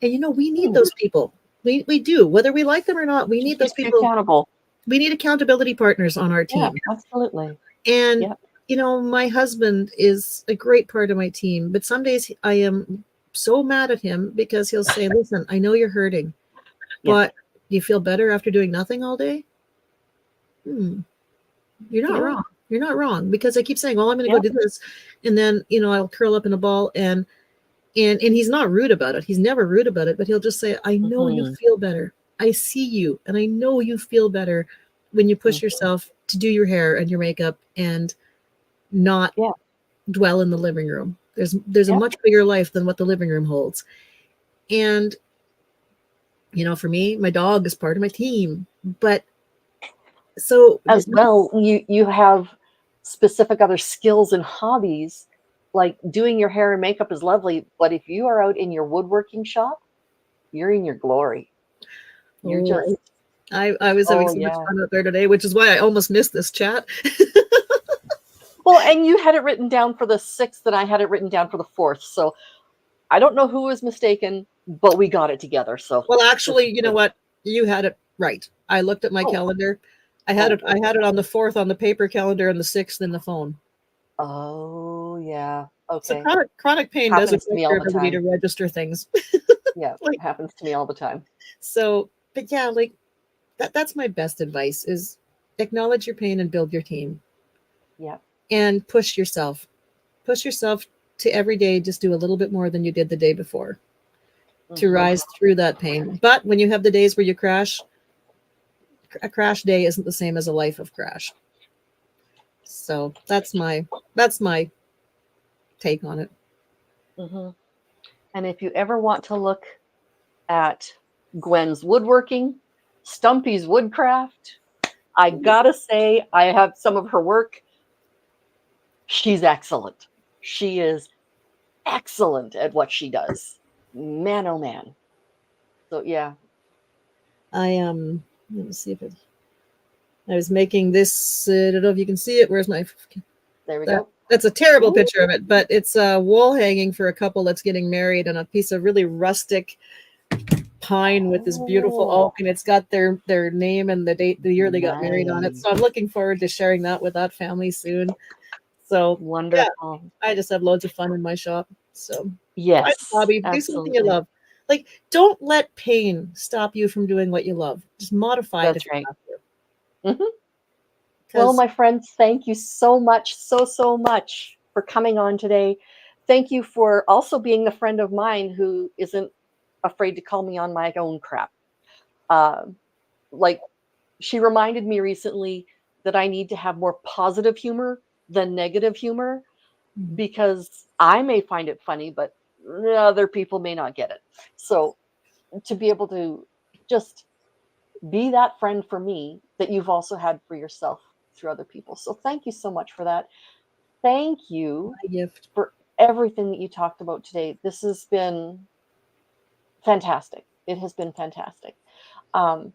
And we need Hmm. those people. We do, whether we like them or not. We She need those keeps you people. accountable. We need accountability partners on our Yeah, team. absolutely. And Yeah. my husband is a great part of my team, but some days I am so mad at him because he'll say, listen, I know you're hurting, Yeah. but you feel better after doing nothing all day? Hmm, you're not Yeah. wrong. You're not wrong, because I keep saying, well, I'm going to Yeah. go do this. And then, I'll curl up in a ball, and he's not rude about it. He's never rude about it, but he'll just say, I know you Mm-hmm. feel better. I see you, and I know you feel better when you push Mm-hmm. yourself to do your hair and your makeup and not Yeah. dwell in the living room. There's a Yeah. much bigger life than what the living room holds. And for me, my dog is part of my team. But so As well, you have specific other skills and hobbies. Like doing your hair and makeup is lovely, but if you are out in your woodworking shop, you're in your glory. You're oh, just, I was having oh so much yeah. fun out there today, which is why I almost missed this chat. Well, and you had it written down for the 6th, and I had it written down for the 4th. So I don't know who was mistaken, but we got it together. So Well, this actually, is you know good. what? You had it right. I looked at my Oh, calendar. I had oh, it. I oh, had it on the 4th on the paper calendar and the 6th in the phone. oh, yeah. So Okay. chronic pain does Happens to affect me all your the ability to time. register things. Yeah, Like, happens to me all the time. so, but yeah, like that's my best advice is acknowledge your pain and build your team Yeah. and push yourself. Push yourself to every day just do a little bit more than you did the day before to Mhm. rise through that pain. But when you have the days where you crash, a crash day isn't the same as a life of crash. So that's my take on it. Mhm. And if you ever want to look at Gwen's woodworking, Stumpy's woodcraft, I gotta say, I have some of her work. She's excellent. She is excellent at what she does. Man, oh man. So yeah, Let me see if it. I was making this. I don't know if you can see it. Where's my? there we go. That's a terrible Ooh. picture of it, but it's a wall hanging for a couple that's getting married on a piece of really rustic pine with this beautiful Oh, oak, and it's got their name and the date, the year they got married on it. nice. So I'm looking forward to sharing that with that family soon. So yeah, Wonderful. I just have loads of fun in my shop. So find a Yes, hobby, do something you absolutely. love. Like, don't let pain stop you from doing what you love. Just modify it That's if you right. have to. Mhm. Well, Because my friends, thank you so much, so much for coming on today. Thank you for also being a friend of mine who isn't afraid to call me on my own crap. Uh, like she reminded me recently that I need to have more positive humor than negative humor because I may find it funny, but other people may not get it. So to be able to just be that friend for me that you've also had for yourself through other people. So thank you so much for that. Thank you my gift. for everything that you talked about today. This has been fantastic. It has been fantastic. Um,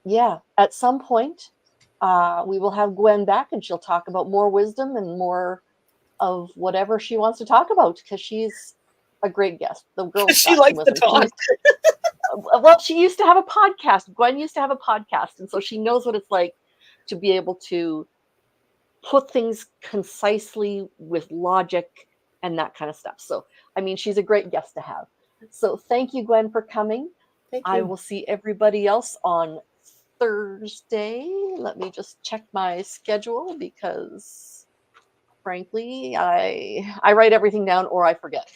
yeah, at some point, we will have Gwen back and she'll talk about more wisdom and more of whatever she wants to talk about because she's a great guest. The girl's She got some likes to wisdom. talk. Well, she used to have a podcast. Gwen used to have a podcast, and so she knows what it's like to be able to put things concisely with logic and that kind of stuff. So, I mean, she's a great guest to have. So, thank you, Gwen, for coming. Thank I you. will see everybody else on Thursday. Let me just check my schedule because, frankly, I write everything down or I forget.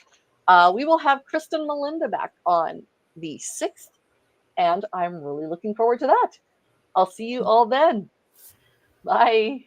We will have Kristen Melinda back on the 6th, and I'm really looking forward to that. I'll see you all then. Bye.